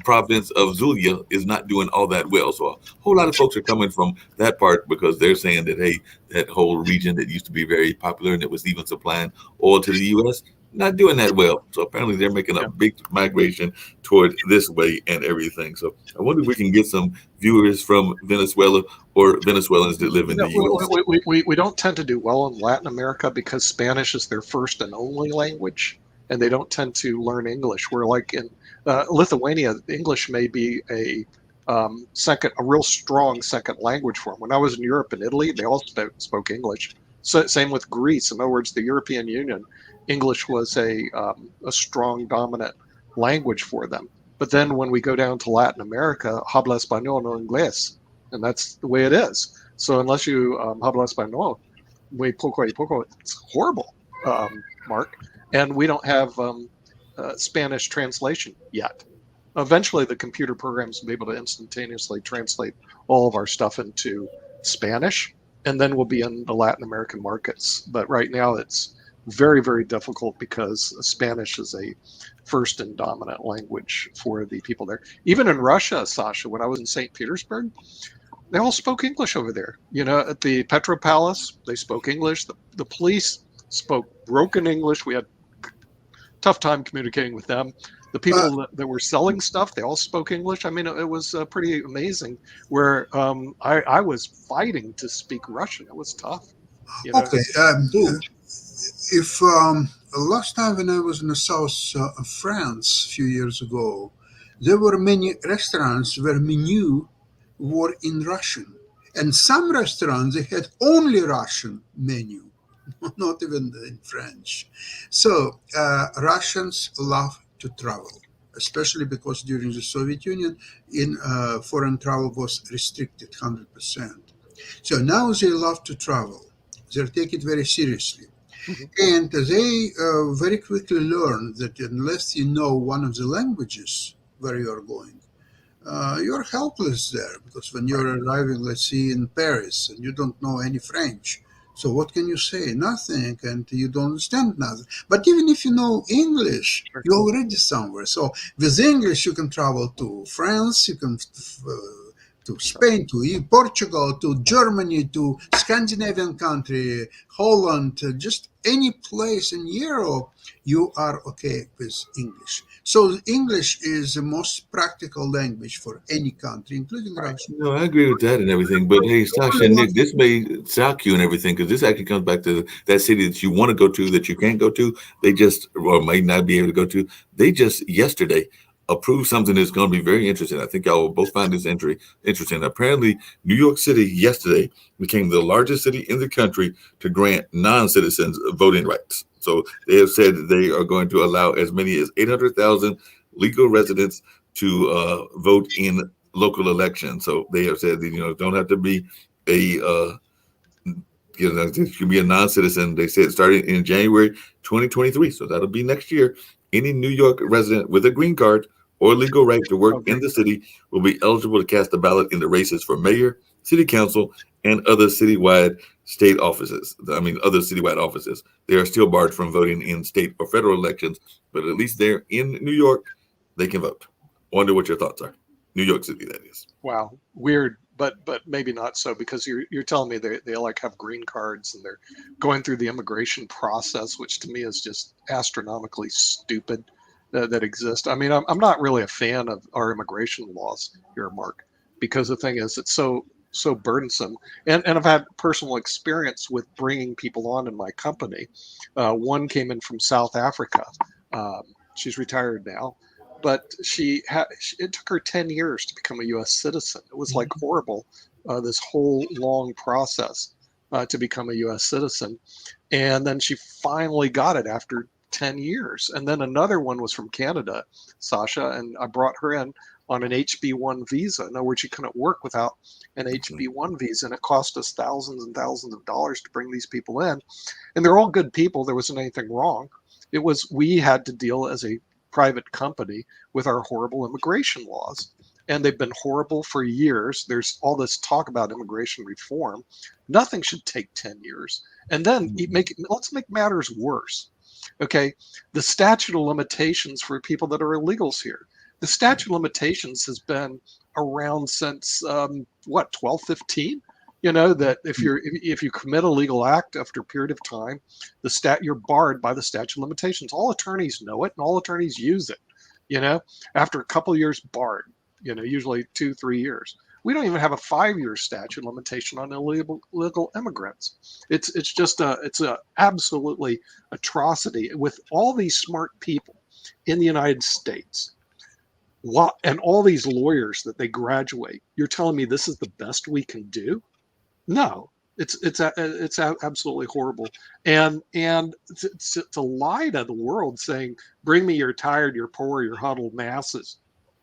province of Zulia is not doing all that well. So a whole lot of folks are coming from that part because they're saying that, hey, that whole region that used to be very popular and that was even supplying oil to the U.S., not doing that well. So apparently they're making a Yeah. big migration toward this way and everything. So I wonder if we can get some viewers from Venezuela or Venezuelans that live in the U.S. We don't tend to do well in Latin America because Spanish is their first and only language, and they don't tend to learn English. We're like in Lithuania, English may be a real strong second language for them. When I was in Europe and Italy, they all spoke English. So same with Greece. In other words, the European Union, English was a strong dominant language for them. But then when we go down to Latin America, habla español no inglés, and that's the way it is. So unless you habla español, muy poco y poco, it's horrible, Mark. And we don't have Spanish translation yet. Eventually, the computer programs will be able to instantaneously translate all of our stuff into Spanish, and then we'll be in the Latin American markets. But right now, it's very, very difficult because Spanish is a first and dominant language for the people there. Even in Russia, Sasha, when I was in St. Petersburg, they all spoke English over there. You know, at the Petra Palace, they spoke English. The police spoke broken English. We had tough time communicating with them. The people that were selling stuff, they all spoke English. I mean, it was pretty amazing. Where I was fighting to speak Russian. It was tough. You know? Okay. If last time when I was in the south of France a few years ago, there were many restaurants where menu were in Russian, and some restaurants they had only Russian menu, not even in French. So Russians love to travel, especially because during the Soviet Union, in foreign travel was restricted 100%. So now they love to travel. They take it very seriously. And they very quickly learn that unless you know one of the languages where you are going, you're helpless there because when you're arriving, let's say in Paris, and you don't know any French, so what can you say? Nothing, and you don't understand nothing. But even if you know English, Sure. you're already somewhere. So with English, you can travel to France, you can to Spain, to Portugal, to Germany, to Scandinavian country, Holland, just any place in Europe, you are okay with English. So English is the most practical language for any country, including Russia. No, I agree with that and everything. But hey, Sasha and Nick, this may shock you and everything because this actually comes back to that city that you want to go to that you can't go to. They just, or might not be able to go to. They just yesterday approved something that's going to be very interesting. I think y'all will both find this entry interesting. Apparently, New York City yesterday became the largest city in the country to grant non-citizens voting rights. So they have said that they are going to allow as many as 800,000 legal residents to vote in local elections. So they have said that, don't have to be a it can be a non-citizen. They said starting in January 2023, so that'll be next year any New York resident with a green card or legal right to work Okay. in the city will be eligible to cast a ballot in the races for mayor, city council, and other citywide state offices. Other citywide offices. They are still barred from voting in state or federal elections, but at least they're in New York, they can vote. Wonder what your thoughts are. New York City, that is. Wow, weird, but maybe not so, because you're telling me they like have green cards and they're going through the immigration process, which to me is just astronomically stupid that exist. I mean, I'm not really a fan of our immigration laws here, Mark, because the thing is, it's so burdensome, and I've had personal experience with bringing people on in my company. One came in from South Africa. She's retired now, but it took her 10 years to become a U.S. citizen. It was like horrible, this whole long process to become a U.S. citizen. And then she finally got it after 10 years. And then another one was from Canada, Sasha, and I brought her in on an HB1 visa. In other words, she couldn't work without an HB1 visa, and it cost us thousands and thousands of dollars to bring these people in. And they're all good people. There wasn't anything wrong. It was, we had to deal as a private company with our horrible immigration laws, and they've been horrible for years. There's all this talk about immigration reform. Nothing should take 10 years. And then let's make matters worse. Okay, the statute of limitations for people that are illegals here. The statute of limitations has been around since 1215. You know that if you commit a legal act after a period of time, you're barred by the statute of limitations. All attorneys know it, and all attorneys use it. You know, after a couple of years, barred. You know, usually 2-3 years. We don't even have a 5-year statute of limitation on illegal immigrants. It's just it's a absolutely atrocity with all these smart people in the United States. And all these lawyers that they graduate. You're telling me this is the best we can do? No, it's absolutely horrible. And to lie to the world saying, "Bring me your tired, your poor, your huddled masses,"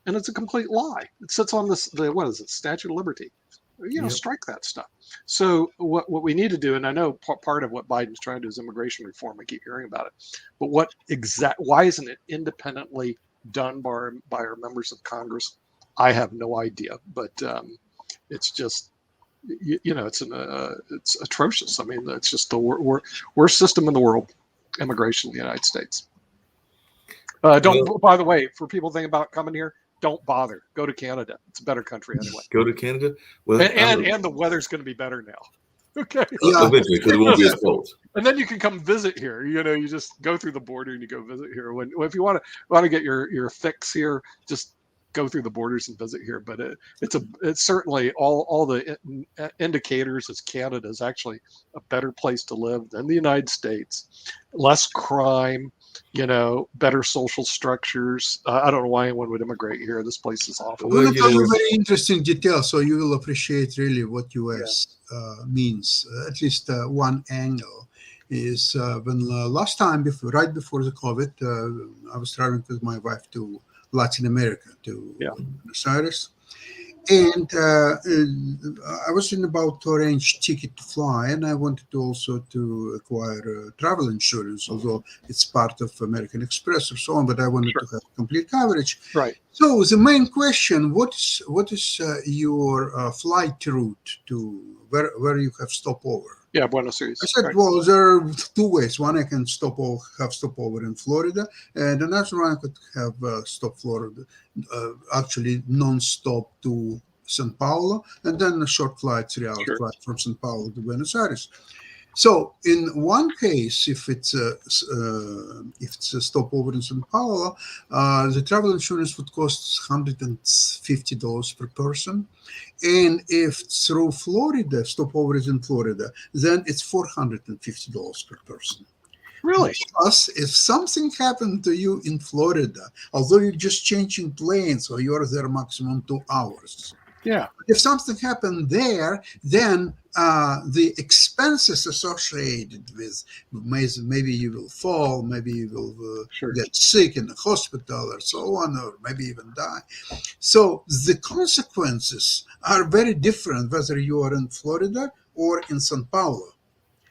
and it's a complete lie. It sits on what is it, Statute of Liberty? You know, strike that stuff. So what we need to do, and I know part of what Biden's trying to do is immigration reform. I keep hearing about it, but why isn't it independently done by our members of Congress? I have no idea, but it's just. It's atrocious. I mean, it's just the worst system in the world, immigration in the United States. By the way, for people thinking about coming here, don't bother. Go to Canada. It's a better country anyway. Go to Canada? Well, and the weather's going to be better now. Okay. Yeah. Eventually, because it won't be as cold. And then you can come visit here. You know, you just go through the border and you go visit here. If you want to get your fix here, just go through the borders and visit here. But it's certainly all the indicators as Canada is actually a better place to live than the United States. Less crime, you know, better social structures. I don't know why anyone would immigrate here. This place is awful. We're going to talk a very interesting detail, so you will appreciate really what US means. At least one angle is when last time, right before the COVID, I was traveling with my wife to Latin America, to Buenos Aires. And I was about to arrange ticket to fly, and I wanted to also to acquire travel insurance, although it's part of American Express or so on, but I wanted to have complete coverage. Right. So the main question, what is your flight route to where you have stopover? Yeah, Buenos Aires. I said, well, there are two ways. One, I can have stopover in Florida, and another one I could have actually non-stop to São Paulo, and then a short flight, 3-hour flight from São Paulo to Buenos Aires. So in one case, if it's a stopover in São Paulo, the travel insurance would cost $150 per person. And if through Florida, stopover is in Florida, then it's $450 per person. Really? Plus, if something happened to you in Florida, although you're just changing planes, so you're there maximum 2 hours. Yeah. If something happened there, then the expenses associated with maybe you will fall, maybe you will get sick in the hospital or so on, or maybe even die. So the consequences are very different whether you are in Florida or in São Paulo.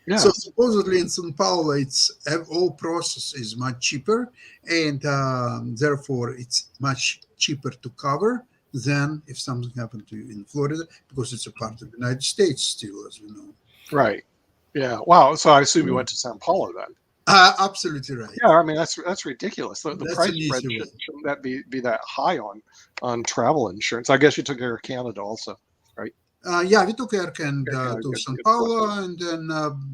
Yeah. So supposedly in São Paulo, it's all process is much cheaper, and therefore it's much cheaper to cover than if something happened to you in Florida, because it's a part of the United States still, as we know. Right. Yeah. Wow. So I assume you went to Sao Paulo then. Absolutely right. Yeah. I mean, that's ridiculous. The That's price an easy spread one. shouldn't that be that high on travel insurance? I guess you took Air Canada also, right? Yeah, we took Air Canada Yeah, to good- São good Paulo, and then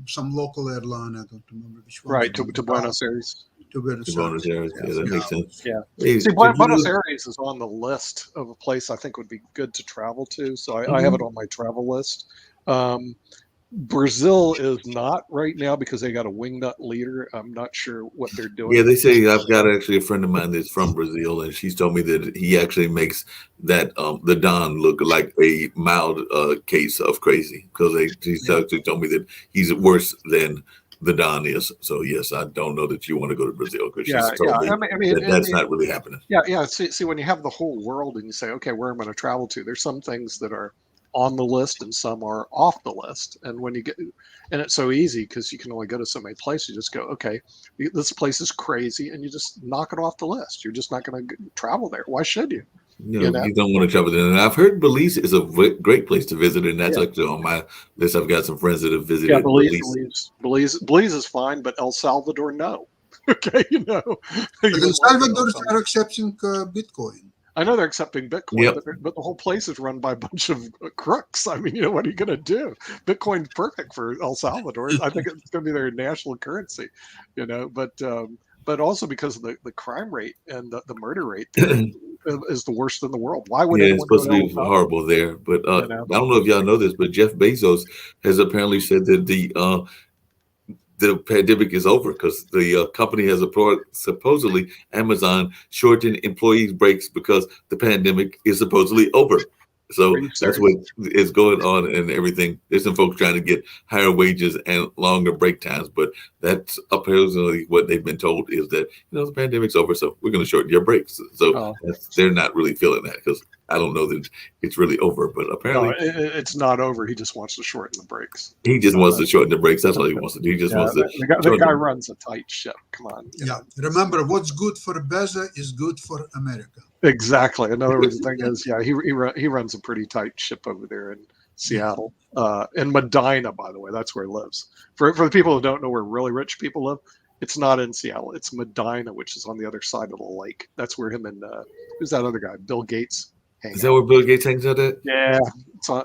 some local airline. I don't remember which one. Right to Buenos Aires. To Buenos To Buenos Aires. Aires. Yeah, that makes sense. Yeah. Hey, See, so Buenos Aires is on the list of a place I think would be good to travel to. So I have it on my travel list. Brazil is not right now because they got a wingnut leader. I'm not sure what they're doing. Yeah, they say I've got actually a friend of mine that's from Brazil, and she's told me that he actually makes that the Don look like a mild case of crazy, because she's actually told me that he's worse than the Don is. So yes, I don't know that you want to go to Brazil, because she's told me that's not really happening. Yeah. See, when you have the whole world and you say, okay, where am I going to travel to? There's some things that are on the list and some are off the list. And when you get, and it's so easy because you can only go to so many places. You just go, okay, this place is crazy, and you just knock it off the list. You're just not going to travel there. Why should you? You don't want to travel there. And I've heard Belize is a great place to visit, and that's actually on my list. I've got some friends that have visited. Yeah, Belize is fine, but El Salvador, no. Okay, But El Salvador are accepting Bitcoin. I know they're accepting Bitcoin, Yep. but the whole place is run by a bunch of crooks. I mean, what are you going to do? Bitcoin's perfect for El Salvador. I think it's going to be their national currency, but also because of the crime rate and the murder rate there is the worst in the world. Why would it's anyone go supposed to to El be Salvador? horrible there, but I don't know if y'all know this, but Jeff Bezos has apparently said that the pandemic is over, because the company has supposedly Amazon shortened employees' breaks because the pandemic is supposedly over. So that's what is going on and everything. There's some folks trying to get higher wages and longer break times, but that's apparently what they've been told, is that the pandemic's over, so we're going to shorten your breaks. So they're not really feeling that, because I don't know that it's really over, but apparently it's not over. He just wants to shorten the breaks. He just wants to shorten the breaks. That's all he wants to do. He just wants to. The guy runs a tight ship. Come on. Yeah. Remember, what's good for Beza is good for America. Exactly. In other words, the thing is, he runs a pretty tight ship over there in Seattle, in Medina, by the way. That's where he lives. For the people who don't know where really rich people live, it's not in Seattle. It's Medina, which is on the other side of the lake. That's where him and who's that other guy? Bill Gates. Is that where Bill Gates hangs out at? Yeah,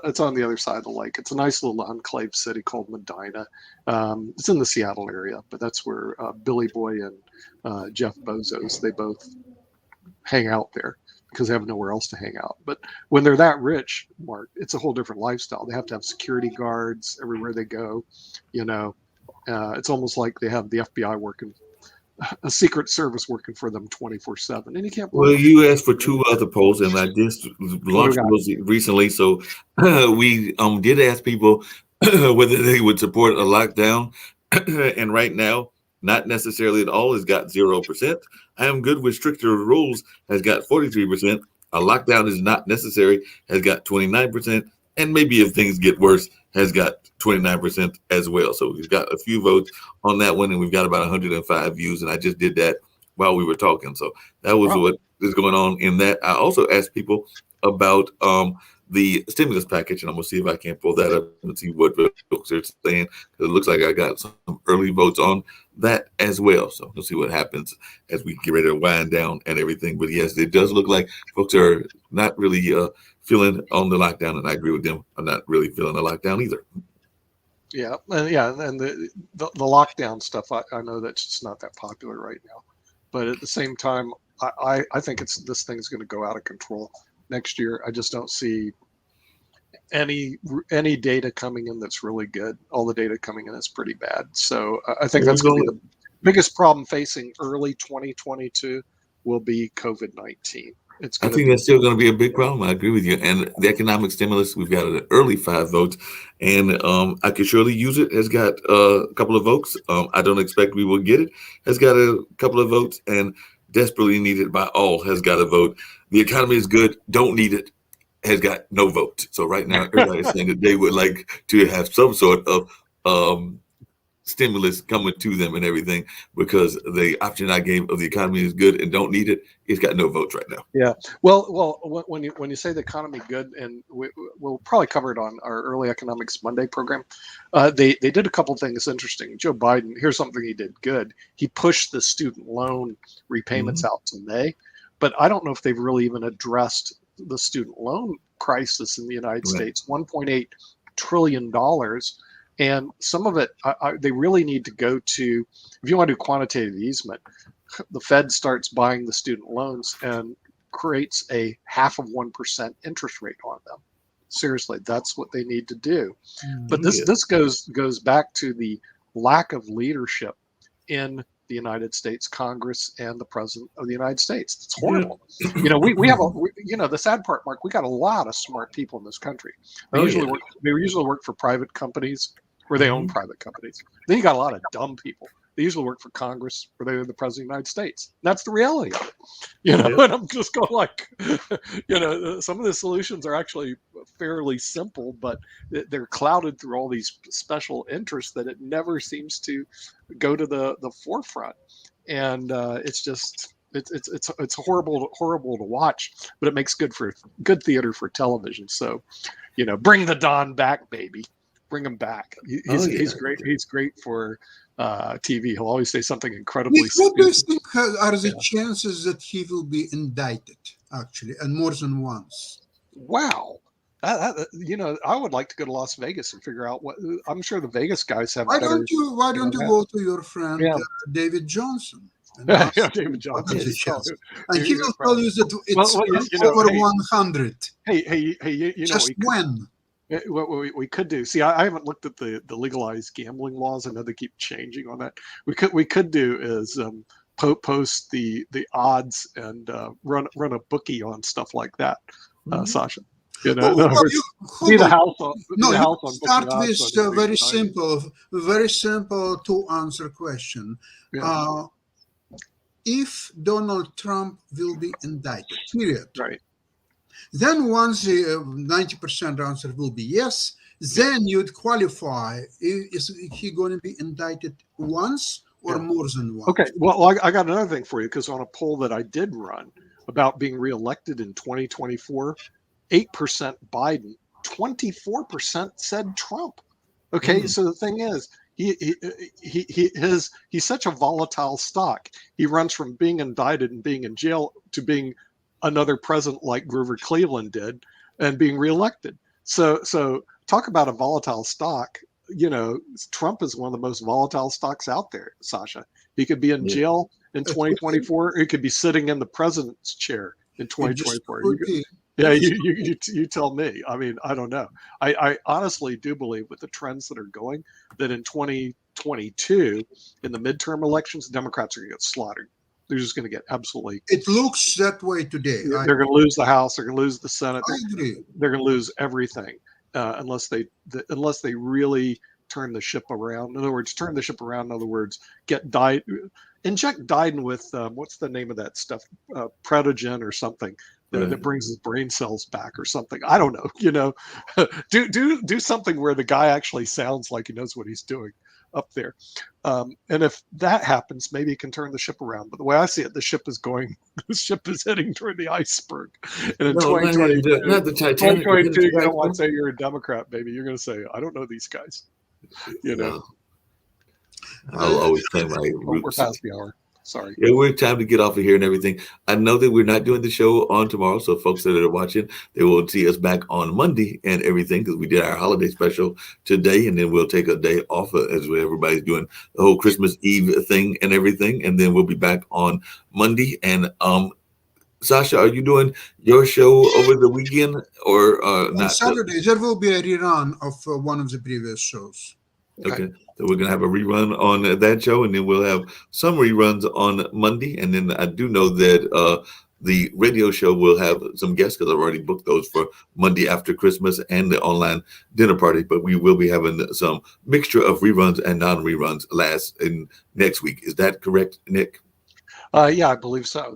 it's on the other side of the lake. It's a nice little enclave city called Medina. It's in the Seattle area, but that's where Billy Boy and Jeff Bezos, they both hang out there because they have nowhere else to hang out. But when they're that rich, Mark, it's a whole different lifestyle. They have to have security guards everywhere they go. It's almost like they have the FBI working, a secret service working for them 24/7, and you can't. Well, you asked for 2 other polls, and I just launched those recently. So we did ask people whether they would support a lockdown, and right now, not necessarily at all, has got 0%. I am good with stricter rules has got 43%. A lockdown is not necessary has got 29%, and maybe if things get worse has got 29% as well. So we've got a few votes on that one, and we've got about 105 views, and I just did that while we were talking. So that was what is going on in that. I also asked people about the stimulus package, and I'm going to see if I can pull that up and see what folks are saying. It looks like I got some early votes on that as well. So we'll see what happens as we get ready to wind down and everything. But yes, it does look like folks are not really feeling on the lockdown, and I agree with them. I'm not really feeling the lockdown either. Yeah, and the lockdown stuff, I know that's just not that popular right now. But at the same time, I think this thing's going to go out of control next year. I just don't see any data coming in that's really good. All the data coming in is pretty bad. So I think that's going to be the biggest problem facing early 2022 will be COVID-19. I think that's still going to be a big problem. I agree with you. And the economic stimulus, we've got an early 5 votes, and I could surely use it. Has got a couple of votes. I don't expect we will get it. Has got a couple of votes, and desperately needed by all has got a vote. The economy is good. Don't need it. Has got no vote. So right now, everybody's saying that they would like to have some sort of stimulus coming to them and everything, because the option I gave of the economy is good and don't need it, it's got no votes right now. Yeah. Well, when you say the economy good, and we'll probably cover it on our Early Economics Monday program, they did a couple things interesting. Joe Biden, here's something he did good. He pushed the student loan repayments out to May, but I don't know if they've really even addressed the student loan crisis in the United States. $1.8 trillion. And some of it, they really need to go to, if you want to do quantitative easement, the Fed starts buying the student loans and creates a 0.5% interest rate on them. Seriously, that's what they need to do. But this goes back to the lack of leadership in the United States Congress and the President of the United States. It's horrible. You know, we have the sad part, Mark, we got a lot of smart people in this country. They usually work for private companies where they own private companies. Then you got a lot of dumb people. They usually work for Congress where they're the President of the United States. And that's the reality of it. You know, and I'm just going like, you know, some of the solutions are actually fairly simple, but they're clouded through all these special interests that it never seems to go to the forefront. And it's just, it's horrible to watch, but it makes good theater for television. So, you know, bring the Don back, baby. Bring him back. He's great. He's great for TV. He'll always say something incredibly What do you stupid. think are the chances that he will be indicted, actually, and more than once? Wow. You know, I would like to go to Las Vegas and figure out what. I'm sure the Vegas guys have. Why don't you go to your friend David Johnson? Yeah, David Johnson. And he will tell you that it's over 100. Hey, you know, just when? What we could do. See, I haven't looked at the legalized gambling laws. I know they keep changing on that. We could do is post the odds and run a bookie on stuff like that, Sasha. You know, be the house on. Start with very simple to answer question. Yeah. If Donald Trump will be indicted, period. Right. Then once the 90% answer will be yes, then you'd qualify. Is he going to be indicted once or more than once? Okay, well, I got another thing for you, because on a poll that I did run about being reelected in 2024, 8% Biden, 24% said Trump. Okay, so the thing is, he's such a volatile stock. He runs from being indicted and being in jail to being another president like Grover Cleveland did and being reelected. So talk about a volatile stock. You know, Trump is one of the most volatile stocks out there, Sasha. He could be in jail in 2024. Or he could be sitting in the president's chair in 2024. You tell me. I mean, I don't know. I honestly do believe, with the trends that are going, that in 2022, in the midterm elections, Democrats are going to get slaughtered. They're just going to get absolutely. It looks that way today. They're going to lose the House. They're going to lose the Senate. I agree. They're going to lose everything unless they really turn the ship around. In other words, inject Biden with what's the name of that stuff? Pretogen or something that brings his brain cells back or something. I don't know. You know, do something where the guy actually sounds like he knows what he's doing up there. And if that happens, maybe it can turn the ship around. But the way I see it, the ship is heading toward the iceberg. And in 2022, not the Titanic. 2022, you don't want to say you're a Democrat, baby. You're going to say, I don't know these guys. You know. I'll always claim my roots. We're past the hour. Sorry. Yeah, we're time to get off of here and everything. I know that we're not doing the show on tomorrow, so folks that are watching, they will see us back on Monday and everything, because we did our holiday special today, and then we'll take a day off as everybody's doing the whole Christmas Eve thing and everything, and then we'll be back on Monday. And Sasha, are you doing your show over the weekend or not? On Saturday, there will be a rerun of one of the previous shows. Okay. So we're going to have a rerun on that show, and then we'll have some reruns on Monday. And then I do know that the radio show will have some guests, because I've already booked those for Monday after Christmas and the online dinner party. But we will be having some mixture of reruns and non-reruns next week. Is that correct, Nick? Yeah, I believe so.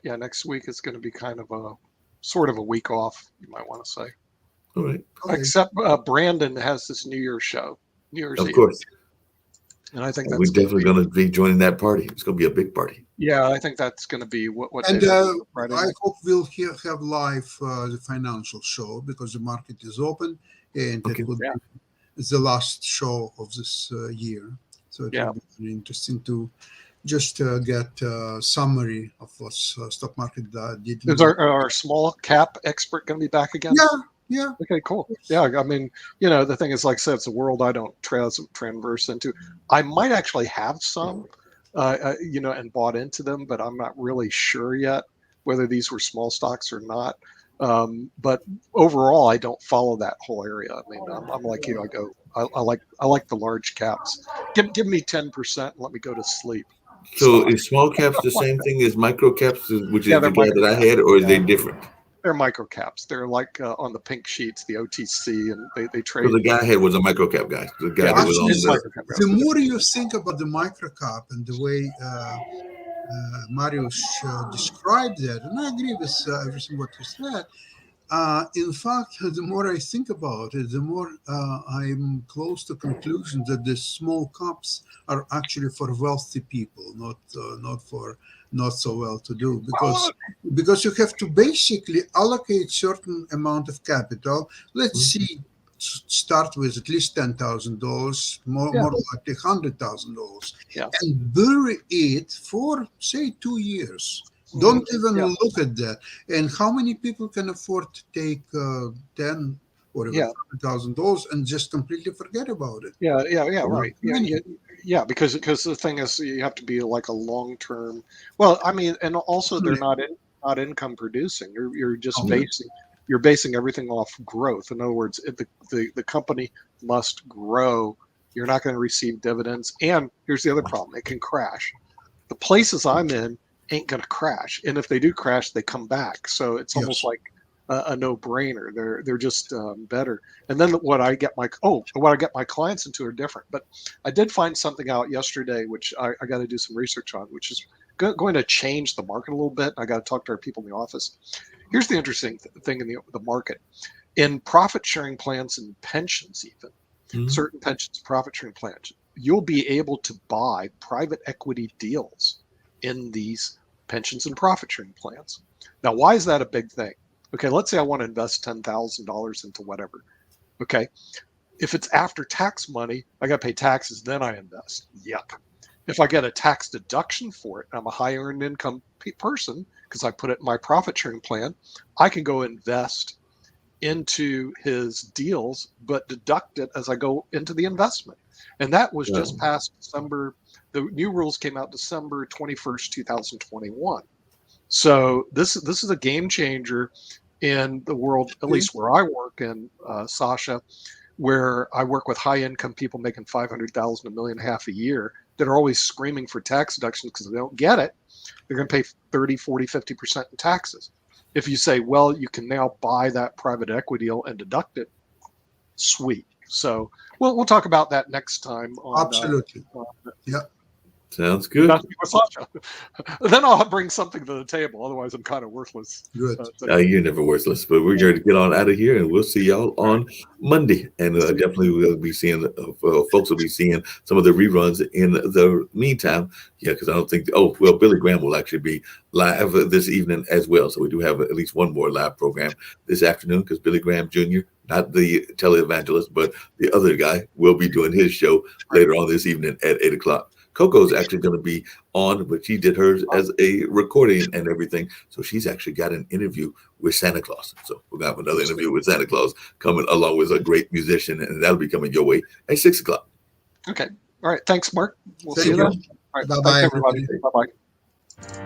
Next week is going to be kind of a sort of a week off, you might want to say. All right. Except Brandon has this New Year's show. New Year's Eve. Of course. And I think And we're that's going to definitely be, going to be joining that party. It's going to be a big party. yeah, I think that's going to be what And they do Friday I night. hope we'll have live the financial show because the market is open and Okay. it will Yeah. be the last show of this year. So it Yeah. will be very interesting to just get a summary of what stock market did. Is our small cap expert going to be back again? Yeah. Okay, cool. Yeah, I mean, the thing is, like I said, it's a world I don't transverse into. I might actually have some, and bought into them, but I'm not really sure yet whether these were small stocks or not. But overall, I don't follow that whole area. I mean, I'm like you. I like the large caps. Give me 10% and let me go to sleep. So Stock. is small caps the same thing as micro caps, which Yeah, is the they're guy that I micro had, or is they caps. different? They're micro caps. They're like on the pink sheets, the OTC, and they trade. Because the guy I had was a micro cap guy. The guy that was on it's the. micro cap. The more you think about the microcap and the way Marius described that, and I agree with everything what you said. In fact, the more I think about it, the more I'm close to conclusion that the small caps are actually for wealthy people, not for not so well-to-do, because you have to basically allocate certain amount of capital. Let's see, start with at least $10,000, more likely $100,000, and bury it for say 2 years. Don't even look at that. And how many people can afford to take $10,000 or $100,000 and just completely forget about it? Right. Yeah, because the thing is, you have to be like a long-term. Well, I mean, and also they're not income producing. You're just basing everything off growth. In other words, the company must grow. You're not going to receive dividends. And here's the other problem: it can crash. The places I'm in ain't going to crash, and if they do crash, they come back. So it's almost like a no-brainer. They're just better. And then what I get my clients into are different. But I did find something out yesterday, which I got to do some research on, which is going to change the market a little bit. I got to talk to our people in the office. Here's the interesting thing in the market: in profit-sharing plans and pensions, even certain pensions, profit-sharing plans, you'll be able to buy private equity deals in these pensions and profit sharing plans. Now, why is that a big thing? Okay, let's say I want to invest $10,000 into whatever. Okay, if it's after tax money, I got to pay taxes, then I invest. Yep. If I get a tax deduction for it, I'm a high earned income person because I put it in my profit sharing plan, I can go invest into his deals, but deduct it as I go into the investment. And that was just past December. The new rules came out December 21st, 2021. So this is a game changer in the world, at least where I work in, Sasha, where I work with high income people making $500,000, $1.5 million a year that are always screaming for tax deductions because they don't get it. They're going to pay 30, 40, 50% in taxes. If you say, well, you can now buy that private equity deal and deduct it, sweet. So we'll talk about that next time. Absolutely. Sounds good. Then I'll bring something to the table. Otherwise, I'm kind of worthless. Good. You're never worthless, but we're going to get on out of here, and we'll see y'all on Monday. And definitely we'll be seeing, folks will be seeing some of the reruns in the meantime. Yeah, because I don't think, Billy Graham will actually be live this evening as well. So we do have at least one more live program this afternoon because Billy Graham Jr., not the televangelist, but the other guy, will be doing his show later on this evening at 8 o'clock. Coco's actually going to be on, but she did hers as a recording and everything. So she's actually got an interview with Santa Claus. So we're going to have another interview with Santa Claus coming along with a great musician, and that'll be coming your way at 6 o'clock. Okay. All right. Thanks, Mark. We'll Thank see you you. then. All right. Bye-bye, Thanks, everybody. Bye-bye.